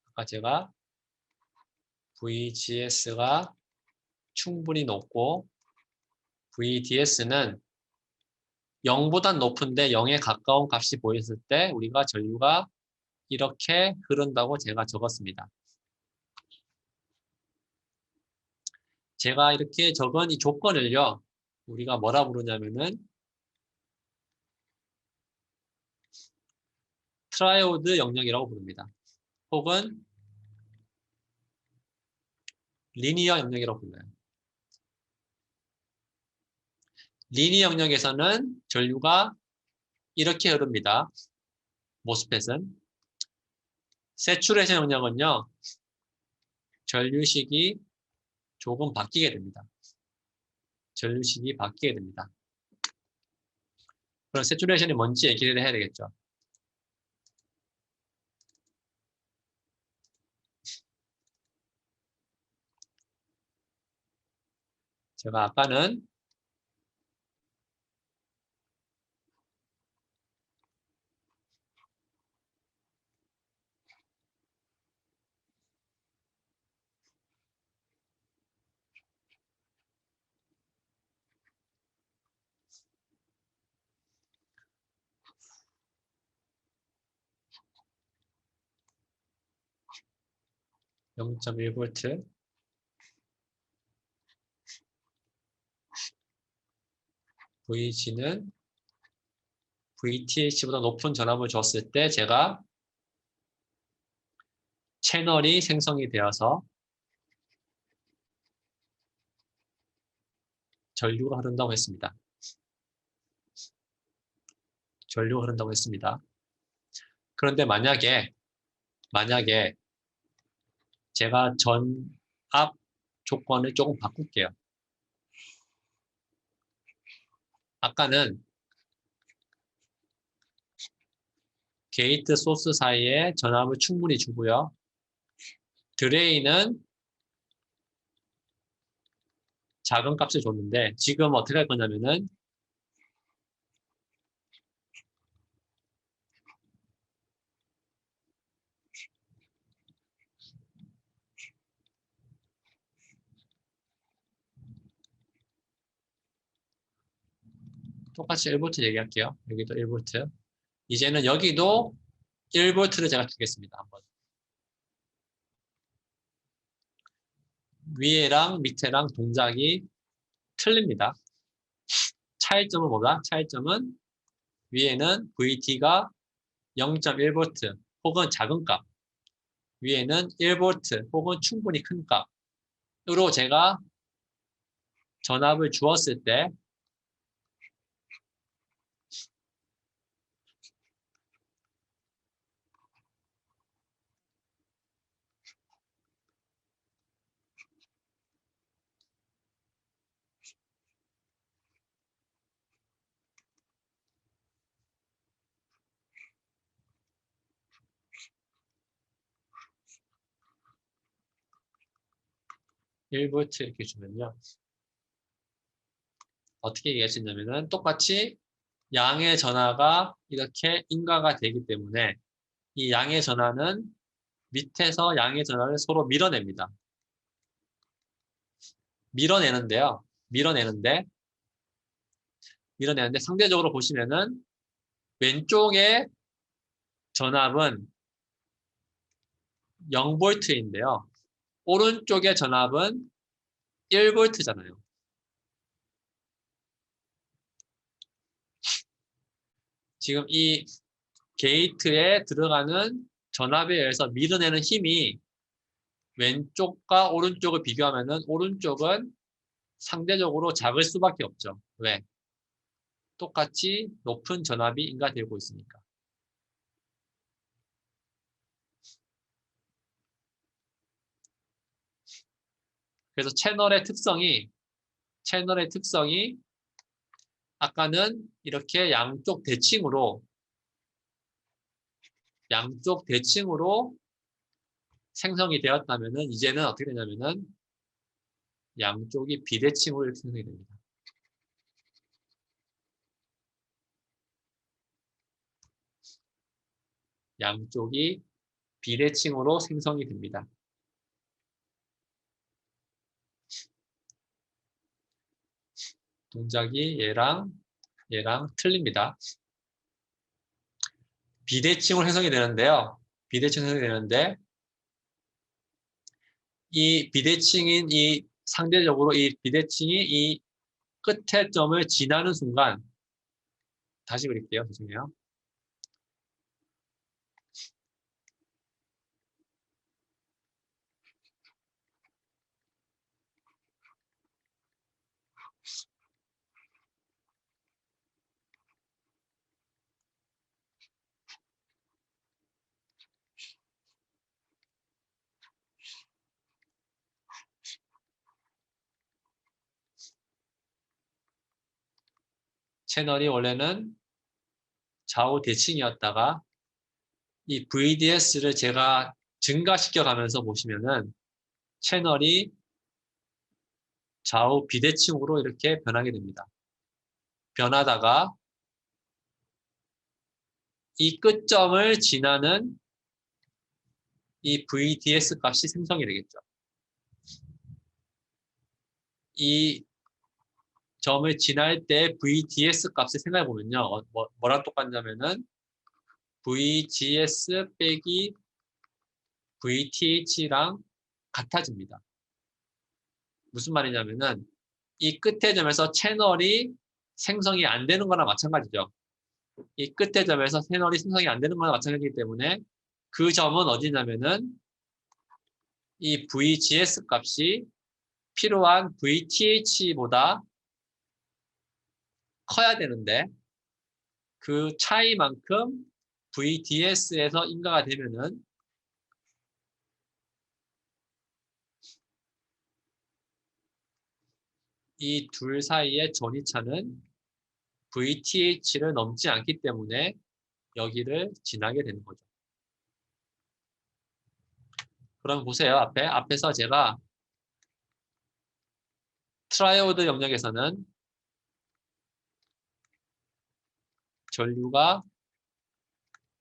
아까 제가 VGS가 충분히 높고 VDS는 0보다 높은데 0에 가까운 값이 보였을 때 우리가 전류가 이렇게 흐른다고 제가 적었습니다. 제가 이렇게 적은 이 조건을요, 우리가 뭐라 부르냐면은 트라이오드 영역이라고 부릅니다. 혹은 리니어 영역이라고 불러요. 리니어 영역에서는 전류가 이렇게 흐릅니다. 모스펫은. 세추레이션 영역은요, 전류식이 조금 바뀌게 됩니다. 전류식이 바뀌게 됩니다. 그럼 세추레이션이 뭔지 얘기를 해야 되겠죠. 제가 아까는 0.1V VG는 VTH보다 높은 전압을 줬을 때 제가 채널이 생성이 되어서 전류가 흐른다고 했습니다. 전류가 흐른다고 했습니다. 그런데 만약에 제가 전압 조건을 조금 바꿀게요. 아까는 게이트 소스 사이에 전압을 충분히 주고요. 드레인은 작은 값을 줬는데 지금 어떻게 할 거냐면은 똑같이 1V 얘기할게요. 여기도 1V. 이제는 여기도 1V를 제가 주겠습니다. 한번. 위에랑 밑에랑 동작이 틀립니다. 차이점은 뭐다? 차이점은 위에는 VT가 0.1V 혹은 작은 값, 위에는 1V 혹은 충분히 큰 값으로 제가 전압을 주었을 때 1V 이렇게 주면요. 어떻게 얘기할 수 있냐면은 똑같이 양의 전하가 이렇게 인가가 되기 때문에 이 양의 전하는 밑에서 양의 전하를 서로 밀어냅니다. 밀어내는데 상대적으로 보시면은 왼쪽의 전압은 0V인데요. 오른쪽의 전압은 1V잖아요. 지금 이 게이트에 들어가는 전압에 의해서 밀어내는 힘이 왼쪽과 오른쪽을 비교하면은 오른쪽은 상대적으로 작을 수밖에 없죠. 왜? 똑같이 높은 전압이 인가되고 있으니까. 그래서 채널의 특성이 아까는 이렇게 양쪽 대칭으로 생성이 되었다면은 이제는 어떻게 되냐면은 양쪽이 비대칭으로 이렇게 생성이 됩니다. 양쪽이 비대칭으로 생성이 됩니다. 동작이 얘랑 틀립니다. 비대칭으로 생성이 되는데요. 비대칭 생성이 되는데 이 비대칭인 이 상대적으로 이 비대칭이 이 끝의 점을 지나는 순간 다시 그릴게요. 죄송해요. 채널이 원래는 좌우 대칭이었다가 이 VDS를 제가 증가시켜 가면서 보시면은 채널이 좌우 비대칭으로 이렇게 변하게 됩니다. 변하다가 이 끝점을 지나는 이 VDS 값이 생성이 되겠죠. 이 점을 지날 때 VDS 값을 생각해 보면요. 뭐랑 똑같냐면은 VGS 빼기 VTH랑 같아집니다. 무슨 말이냐면은 이 끝의 점에서 채널이 생성이 안 되는 거나 마찬가지죠. 이 끝의 점에서 채널이 생성이 안 되는 거나 마찬가지이기 때문에 그 점은 어디냐면은 이 VGS 값이 필요한 VTH보다 커야 되는데 그 차이만큼 VDS에서 인가가 되면은 이 둘 사이의 전이차는 VTH를 넘지 않기 때문에 여기를 지나게 되는 거죠. 그럼 보세요. 앞에서 제가 트라이오드 영역에서는 전류가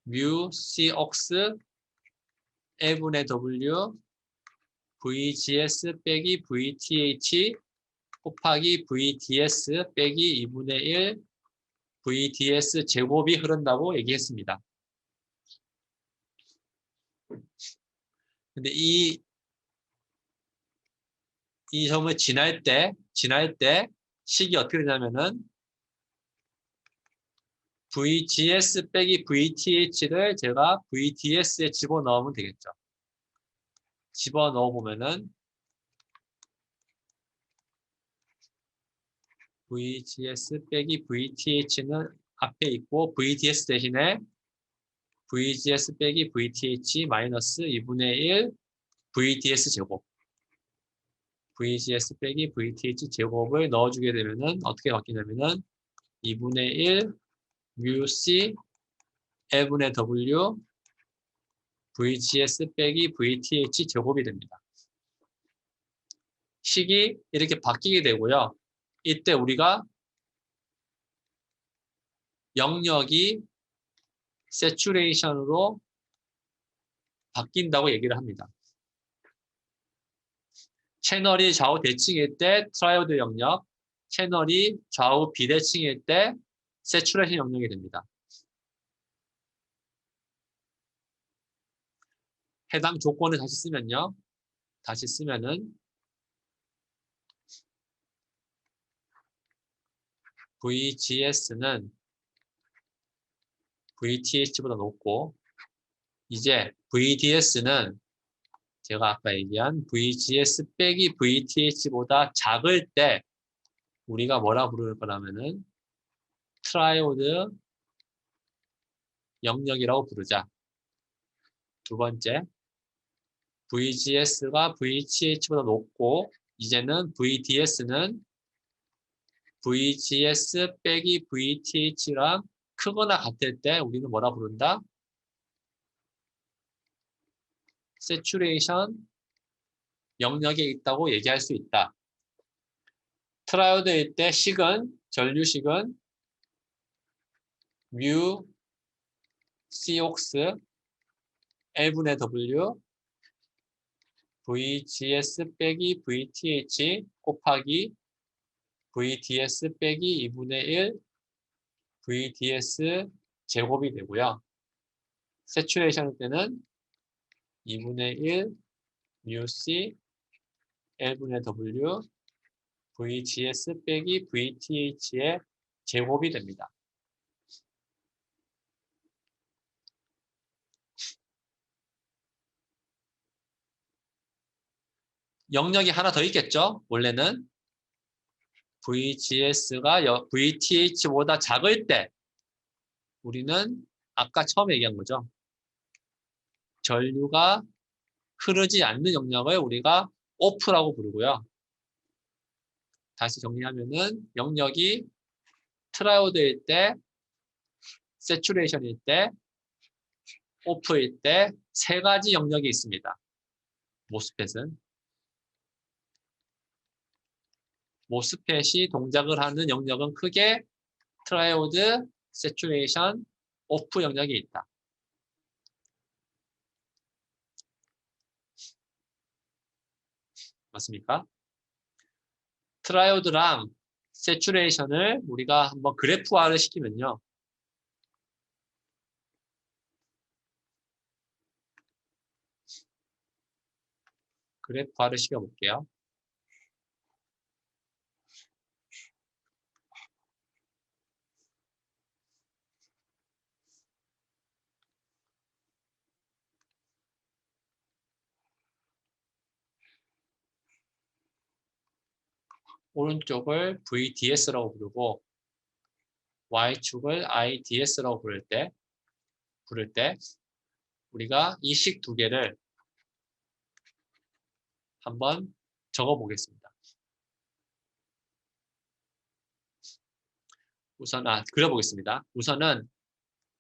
mu C ox A분의 W VGS 빼기 VTH 곱하기 VDS 빼기 2분의 1 VDS 제곱이 흐른다고 얘기했습니다. 근데 이 점을 지날 때 식이 어떻게 되냐면은 VGS 빼기 VTH를 제가 VDS에 집어넣으면 되겠죠. 집어넣어 보면은 VGS 빼기 VTH는 앞에 있고 VDS 대신에 VGS 빼기 VTH 마이너스 2분의 1 VDS 제곱 VGS 빼기 VTH 제곱을 넣어주게 되면은 어떻게 바뀌냐면은 2분의 1 mu C L분의 W VGS 빼기 VTH 제곱이 됩니다. 식이 이렇게 바뀌게 되고요. 이때 우리가 영역이 세츄레이션으로 바뀐다고 얘기를 합니다. 채널이 좌우 대칭일 때 트라이오드 영역, 채널이 좌우 비대칭일 때 세츄레이션 영역이 됩니다. 해당 조건을 다시 쓰면요. 다시 쓰면은 VGS는 VTH보다 높고 이제 VDS는 제가 아까 얘기한 VGS 빼기 VTH보다 작을 때 우리가 뭐라 부를 거라면은 트라이오드 영역이라고 부르자. 두 번째, VGS가 VTH보다 높고 이제는 VDS는 VGS 빼기 VTH랑 크거나 같을 때 우리는 뭐라 부른다? 세츄레이션 영역에 있다고 얘기할 수 있다. 트라이오드일 때 식은 전류식은 뮤 C옥스 L분의 W VGS 빼기 VTH 곱하기 VDS 빼기 2분의 1 VDS 제곱이 되고요. 세츄레이션 때는 2분의 1 뮤C L분의 W VGS 빼기 VTH의 제곱이 됩니다. 영역이 하나 더 있겠죠? 원래는 VGS가 VTH보다 작을 때 우리는 아까 처음에 얘기한 거죠. 전류가 흐르지 않는 영역을 우리가 오프라고 부르고요. 다시 정리하면은 영역이 트라이오드일 때, 세츄레이션일 때, 오프일 때 세 가지 영역이 있습니다. 모스펫이 동작을 하는 영역은 크게 트라이오드, 세츄레이션, 오프 영역이 있다. 맞습니까? 트라이오드랑 세츄레이션을 우리가 한번 그래프화를 시키면요. 그래프화를 시켜볼게요. 오른쪽을 VDS라고 부르고 Y축을 IDS라고 부를 때 우리가 이 식 두 개를 한번 적어 보겠습니다. 우선 그려보겠습니다. 우선은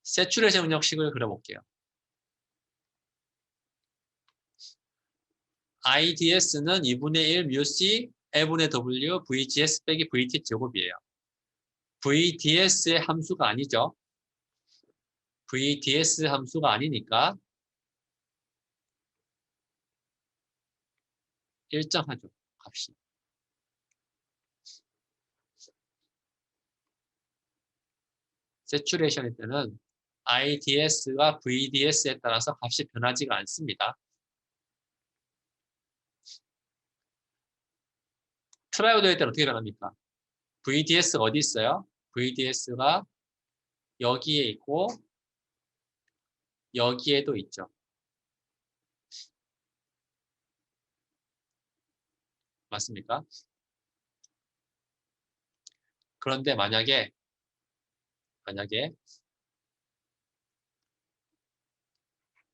세츄레이션 영역식을 그려볼게요. IDS는 2분의 1 뮤C L분의 W VGS 빼기 VT 제곱이에요. VDS의 함수가 아니죠. VDS 함수가 아니니까 일정하죠. 값이. 세츄레이션일 때는 IDS가 VDS에 따라서 값이 변하지가 않습니다. 트라이오드일 때는 어떻게 변합니까? VDS가 어디 있어요? VDS가 여기에 있고 여기에도 있죠. 맞습니까? 그런데 만약에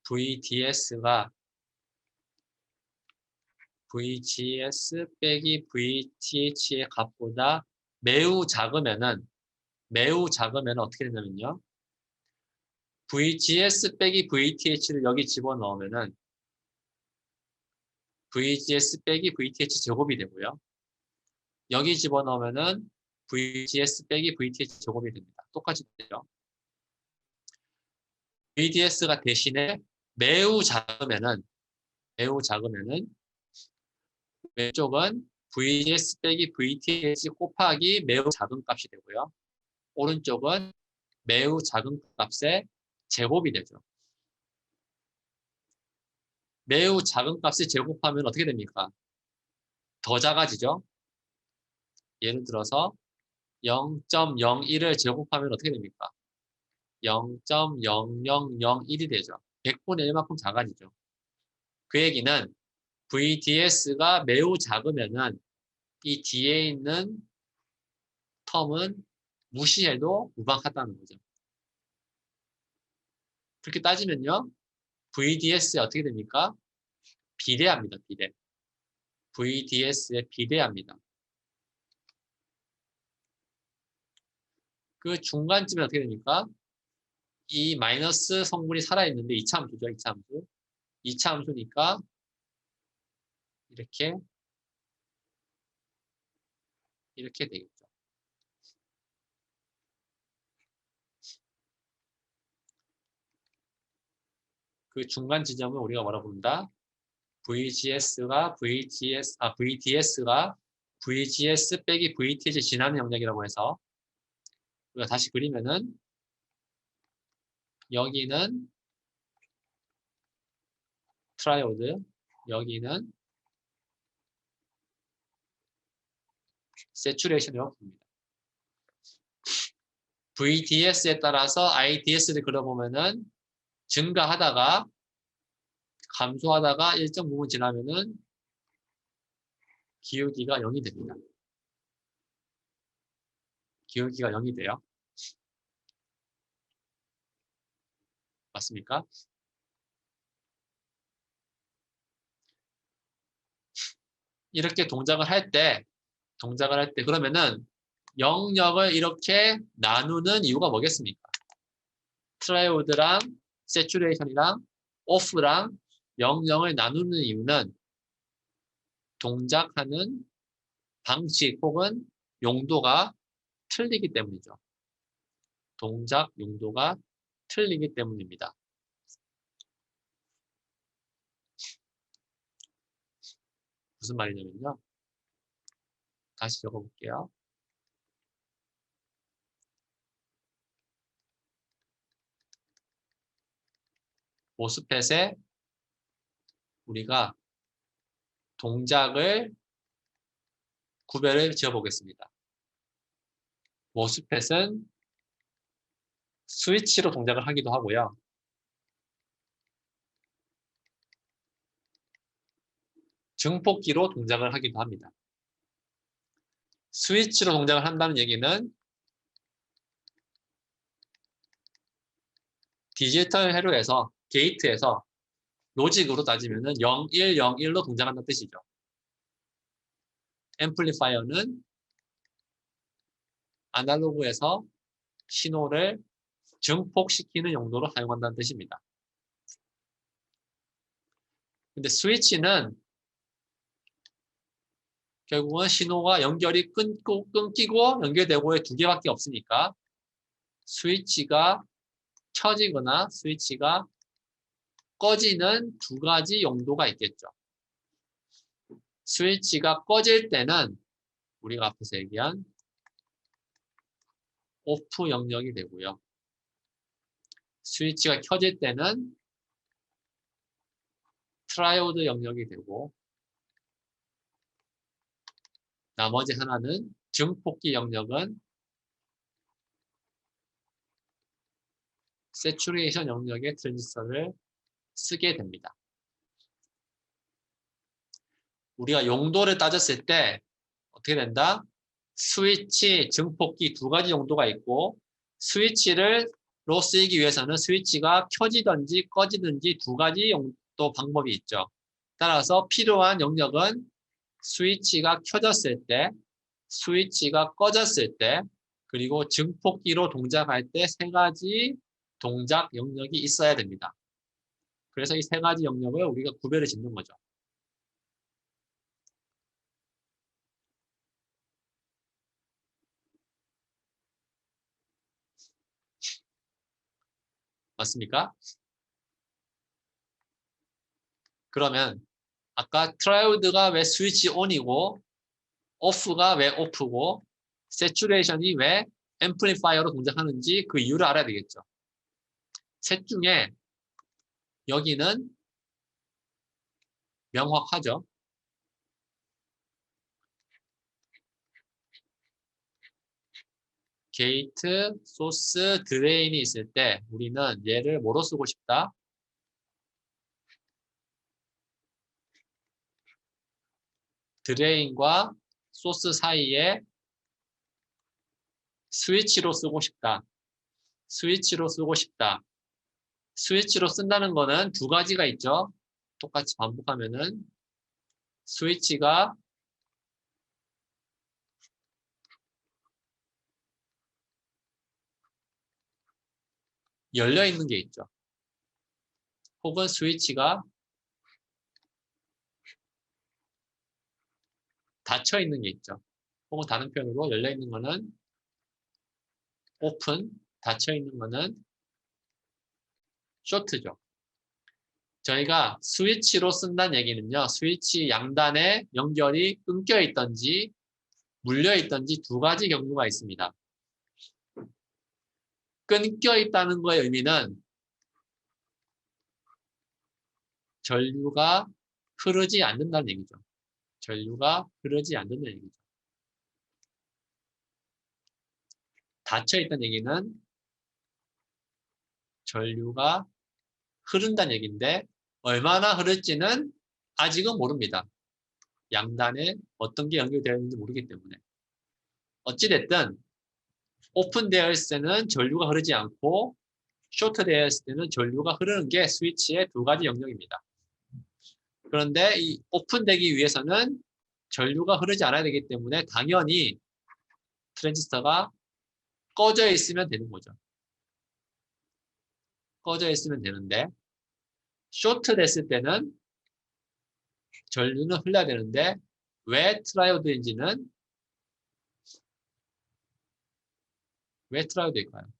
VDS가 VGS 빼기 VTH의 값보다 매우 작으면은 어떻게 되냐면요. VGS 빼기 VTH를 여기 집어넣으면은 VGS 빼기 VTH 제곱이 되고요. 여기 집어넣으면은 VGS 빼기 VTH 제곱이 됩니다. 똑같이 되죠. VDS가 대신에 매우 작으면은 왼쪽은 VGS 빼기 VTH 곱하기 매우 작은 값이 되고요. 오른쪽은 매우 작은 값의 제곱이 되죠. 매우 작은 값을 제곱하면 어떻게 됩니까? 더 작아지죠? 예를 들어서 0.01을 제곱하면 어떻게 됩니까? 0.0001이 되죠. 100분의 1만큼 작아지죠. 그 얘기는 VDS가 매우 작으면은 이 뒤에 있는 텀은 무시해도 무방하다는 거죠. 그렇게 따지면요. VDS에 어떻게 됩니까? 비례합니다. VDS에 비례합니다. 그 중간쯤에 어떻게 됩니까? 이 마이너스 성분이 살아있는데 2차 함수죠. 2차 함수. 2차 함수니까 이렇게 이렇게 되겠죠. 그 중간 지점을 우리가 뭐라고 부른다? VDS가 VGS 빼기 VTG 지나는 영역이라고 해서 우리가 다시 그리면은 여기는 트라이오드, 여기는 세츄레이션이라고 부릅니다. VDS에 따라서 IDS를 그려보면은 증가하다가 감소하다가 일정 부분 지나면은 기울기가 0이 됩니다. 기울기가 0이 돼요. 맞습니까? 이렇게 동작을 할 때 그러면은 영역을 이렇게 나누는 이유가 뭐겠습니까? 트라이오드랑 세츄레이션이랑 오프랑 영역을 나누는 이유는 동작하는 방식 혹은 용도가 틀리기 때문이죠. 동작 용도가 틀리기 때문입니다. 무슨 말이냐면요. 다시 적어볼게요. 모스펫에 우리가 동작을 구별을 지어보겠습니다. 모스펫은 스위치로 동작을 하기도 하고요. 증폭기로 동작을 하기도 합니다. 스위치로 동작을 한다는 얘기는 디지털 회로에서 게이트에서 로직으로 따지면 0, 1, 0, 1로 동작한다는 뜻이죠. 앰플리파이어는 아날로그에서 신호를 증폭시키는 용도로 사용한다는 뜻입니다. 근데 스위치는 결국은 신호가 연결이 끊기고 연결되고의 두 개밖에 없으니까 스위치가 켜지거나 스위치가 꺼지는 두 가지 용도가 있겠죠. 스위치가 꺼질 때는 우리가 앞에서 얘기한 오프 영역이 되고요. 스위치가 켜질 때는 트라이오드 영역이 되고 나머지 하나는 증폭기 영역은 세츄레이션 영역의 트랜지스터를 쓰게 됩니다. 우리가 용도를 따졌을 때 어떻게 된다? 스위치, 증폭기 두 가지 용도가 있고 스위치로 쓰이기 위해서는 스위치가 켜지든지 꺼지든지 두 가지 용도 방법이 있죠. 따라서 필요한 영역은 스위치가 켜졌을 때, 스위치가 꺼졌을 때, 그리고 증폭기로 동작할 때 세 가지 동작 영역이 있어야 됩니다. 그래서 이 세 가지 영역을 우리가 구별을 짓는 거죠. 맞습니까? 그러면 아까 트라이오드가 왜 스위치 온이고 오프가 왜 오프고 세츄레이션이 왜 앰플리파이어로 동작하는지 그 이유를 알아야 되겠죠. 셋 중에 여기는 명확하죠. 게이트, 소스, 드레인이 있을 때 우리는 얘를 뭐로 쓰고 싶다? 드레인과 소스 사이에 스위치로 쓰고 싶다. 스위치로 쓰고 싶다. 스위치로 쓴다는 거는 두 가지가 있죠. 똑같이 반복하면은 스위치가 열려 있는 게 있죠. 혹은 스위치가 닫혀 있는 게 있죠. 혹은 다른 표현으로 열려있는 거는 오픈, 닫혀있는 거는 숏죠. 저희가 스위치로 쓴다는 얘기는요. 스위치 양단에 연결이 끊겨 있던지 물려 있던지 두 가지 경우가 있습니다. 끊겨 있다는 거의 의미는 전류가 흐르지 않는다는 얘기죠. 전류가 흐르지 않는다는 얘기죠. 닫혀 있다는 얘기는 전류가 흐른다는 얘기인데 얼마나 흐를지는 아직은 모릅니다. 양단에 어떤 게 연결되어 있는지 모르기 때문에. 어찌됐든 오픈되어 있을 때는 전류가 흐르지 않고 쇼트되어 있을 때는 전류가 흐르는 게 스위치의 두 가지 영역입니다. 그런데 이 오픈되기 위해서는 전류가 흐르지 않아야 되기 때문에 당연히 트랜지스터가 꺼져 있으면 되는 거죠. 꺼져 있으면 되는데 쇼트 됐을 때는 전류는 흘러야 되는데 왜 트라이오드인지는 왜 트라이오드일까요?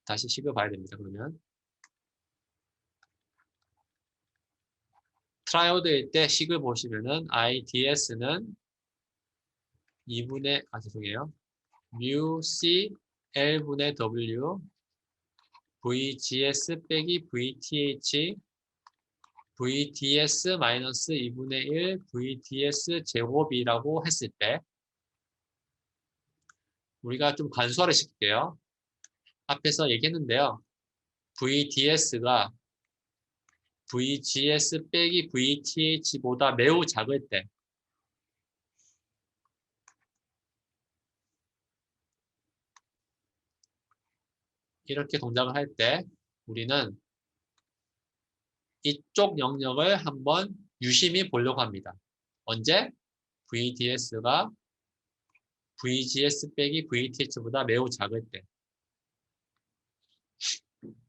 다시 식을 봐야 됩니다. 그러면 트라이오드일 때 식을 보시면은 IDS는 2분의 죄송해요. mu C L분의 W VGS 빼기 VTH VDS 마이너스 2분의 1 VDS 제곱이라고 했을 때 우리가 좀 간소화를 시킬게요. 앞에서 얘기했는데요. VDS가 VGS 빼기 VTH보다 매우 작을 때 이렇게 동작을 할 때 우리는 이쪽 영역을 한번 유심히 보려고 합니다. 언제? VDS가 VGS 빼기 VTH보다 매우 작을 때.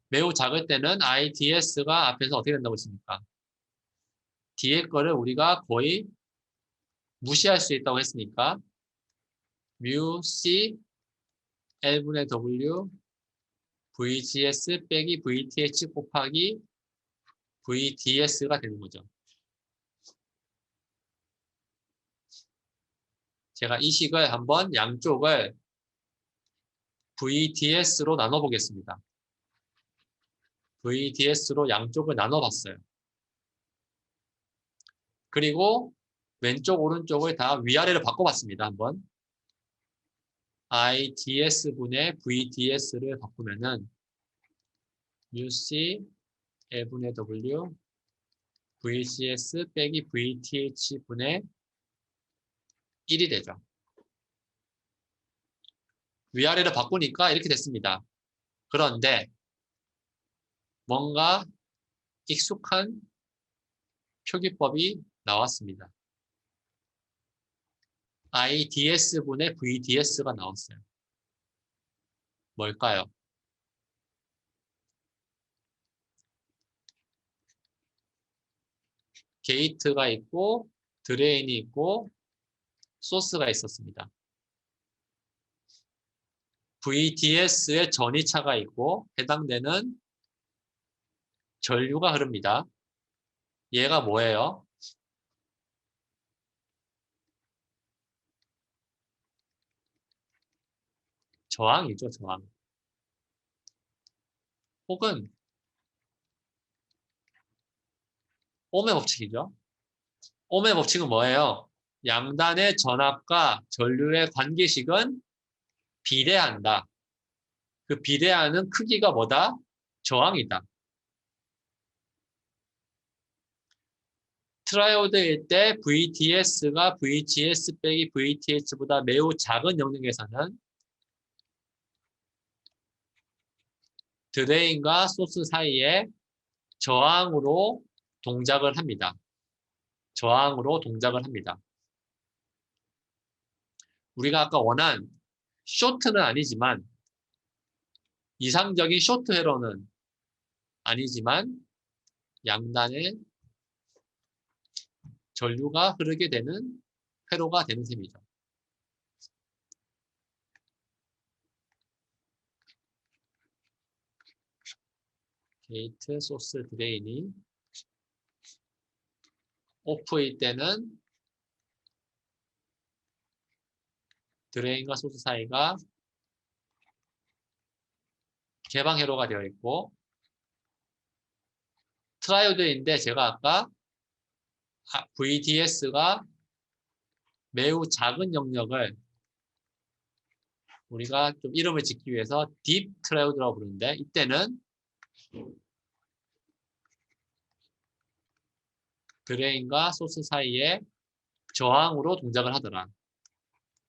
매우 작을 때는 IDS가 앞에서 어떻게 된다고 했습니까? 뒤에 거를 우리가 거의 무시할 수 있다고 했으니까 mu C L분의 W VGS 빼기 VTH 곱하기 VDS가 되는 거죠. 제가 이 식을 한번 양쪽을 VDS로 나눠보겠습니다. VDS로 양쪽을 나눠봤어요. 그리고 왼쪽 오른쪽을 다 위아래로 바꿔봤습니다. 한번 IDS분의 VDS를 바꾸면은 UC L분의 W VGS 빼기 VTH분의 1이 되죠. 위아래를 바꾸니까 이렇게 됐습니다. 그런데 뭔가 익숙한 표기법이 나왔습니다. IDS분의 VDS가 나왔어요. 뭘까요? 게이트가 있고 드레인이 있고 소스가 있었습니다. VDS에 전이차가 있고 해당되는 전류가 흐릅니다. 얘가 뭐예요? 저항이죠, 저항. 혹은 옴의 법칙이죠. 옴의 법칙은 뭐예요? 양단의 전압과 전류의 관계식은 비례한다. 그 비례하는 크기가 뭐다? 저항이다. 트라이오드일 때 VDS가 VGS 빼기 VTH보다 매우 작은 영역에서는 드레인과 소스 사이에 저항으로 동작을 합니다. 저항으로 동작을 합니다. 우리가 아까 원한 쇼트는 아니지만 이상적인 쇼트 회로는 아니지만 양단의 전류가 흐르게 되는 회로가 되는 셈이죠. 게이트 소스 드레인이 오프일 때는 드레인과 소스 사이가 개방 회로가 되어 있고, 트라이오드인데 제가 아까 VDS가 매우 작은 영역을 우리가 좀 이름을 짓기 위해서 딥 트라이오드라고 부르는데, 이때는 드레인과 소스 사이에 저항으로 동작을 하더라.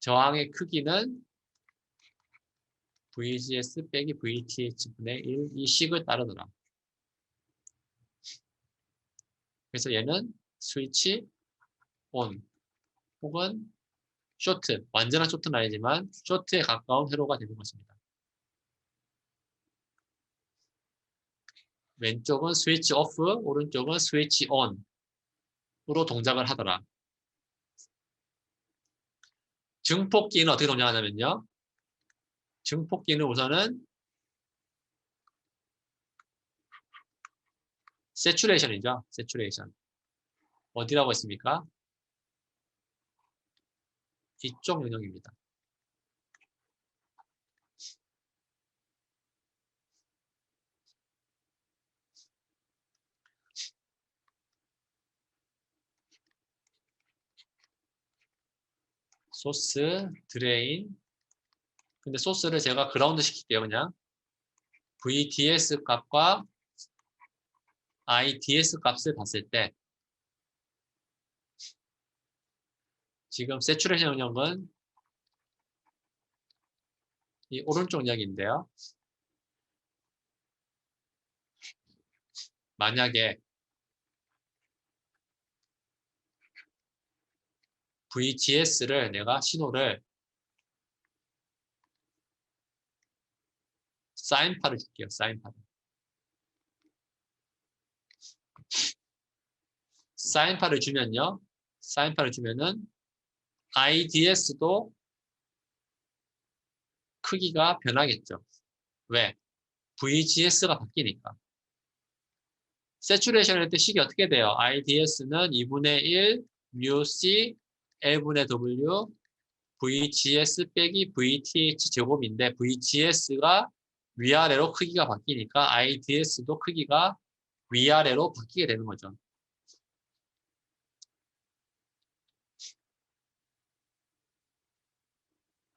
저항의 크기는 VGS 빼기 VTH분의 1 이 식을 따르더라. 그래서 얘는 스위치 온 혹은 쇼트, 완전한 쇼트는 아니지만 쇼트에 가까운 회로가 되는 것입니다. 왼쪽은 스위치 오프, 오른쪽은 스위치 온으로 동작을 하더라. 증폭기는 어떻게 동작하냐면요. 증폭기는 우선은 세츄레이션이죠. 세츄레이션. 어디라고 했습니까? 이쪽 영역입니다. 소스, 드레인. 근데 소스를 제가 그라운드 시킬게요. 그냥 VDS 값과 IDS 값을 봤을 때 지금 세츄레이션 영역은 이 오른쪽 영역인데요. 만약에 VGS를 내가 신호를 사인파를 줄게요. 사인파를. 사인파를 주면요. 사인파를 주면은 IDS도 크기가 변하겠죠. 왜? VGS가 바뀌니까. 세츄레이션 할 때 식이 어떻게 돼요? IDS는 2분의 1 μC L분의 W VGS 빼기 VTH 제곱인데 VGS가 위아래로 크기가 바뀌니까 IDS도 크기가 위아래로 바뀌게 되는 거죠.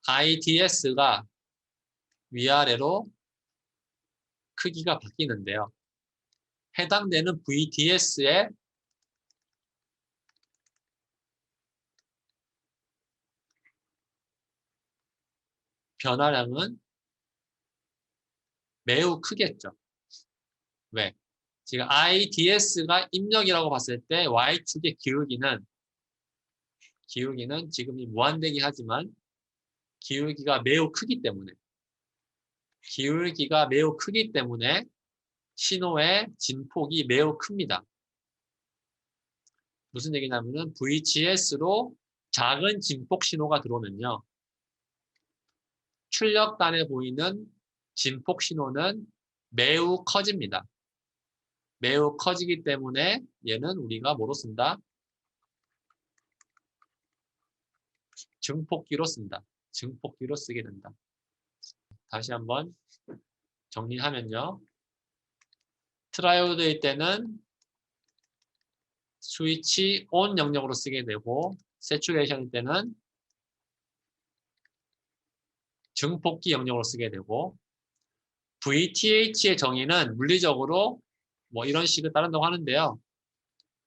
IDS가 위아래로 크기가 바뀌는데요. 해당되는 VDS의 변화량은 매우 크겠죠. 왜? 지금 IDS가 입력이라고 봤을 때 Y축의 기울기는 지금 무한대기 하지만 기울기가 매우 크기 때문에 신호의 진폭이 매우 큽니다. 무슨 얘기냐면은 VGS로 작은 진폭 신호가 들어오면요. 출력단에 보이는 진폭 신호는 매우 커집니다. 매우 커지기 때문에 얘는 우리가 뭐로 쓴다? 증폭기로 쓴다. 증폭기로 쓰게 된다. 다시 한번 정리하면요. 트라이오드일 때는 스위치 온 영역으로 쓰게 되고 세츄레이션일 때는 증폭기 영역으로 쓰게 되고 VTH의 정의는 물리적으로 뭐 이런 식을 따른다고 하는데요.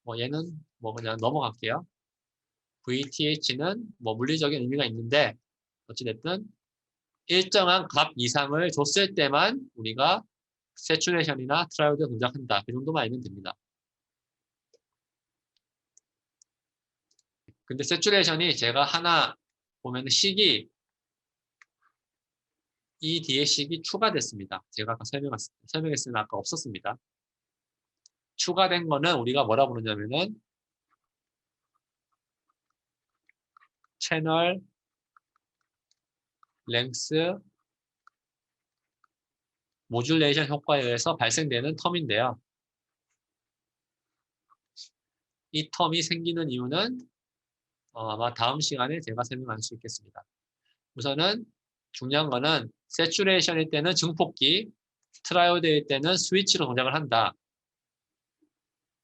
뭐 얘는 뭐 그냥 넘어갈게요. VTH는 뭐 물리적인 의미가 있는데 어찌됐든 일정한 값 이상을 줬을 때만 우리가 세츄레이션이나 트라이오드 동작한다. 그 정도만 알면 됩니다. 근데 세츄레이션이 제가 하나 보면 식이 이 뒤에 식이 추가됐습니다. 제가 아까 설명했으면 아까 없었습니다. 추가된 거는 우리가 뭐라 부르냐면은 채널 랭스 모듈레이션 효과에 의해서 발생되는 텀인데요. 이 텀이 생기는 이유는 아마 다음 시간에 제가 설명할 수 있겠습니다. 우선은 중요한 거는 세츄레이션일 때는 증폭기, 트라이오드일 때는 스위치로 동작을 한다.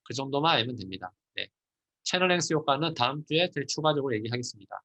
그 정도만 알면 됩니다. 네. 채널 랭스 효과는 다음 주에 추가적으로 얘기하겠습니다.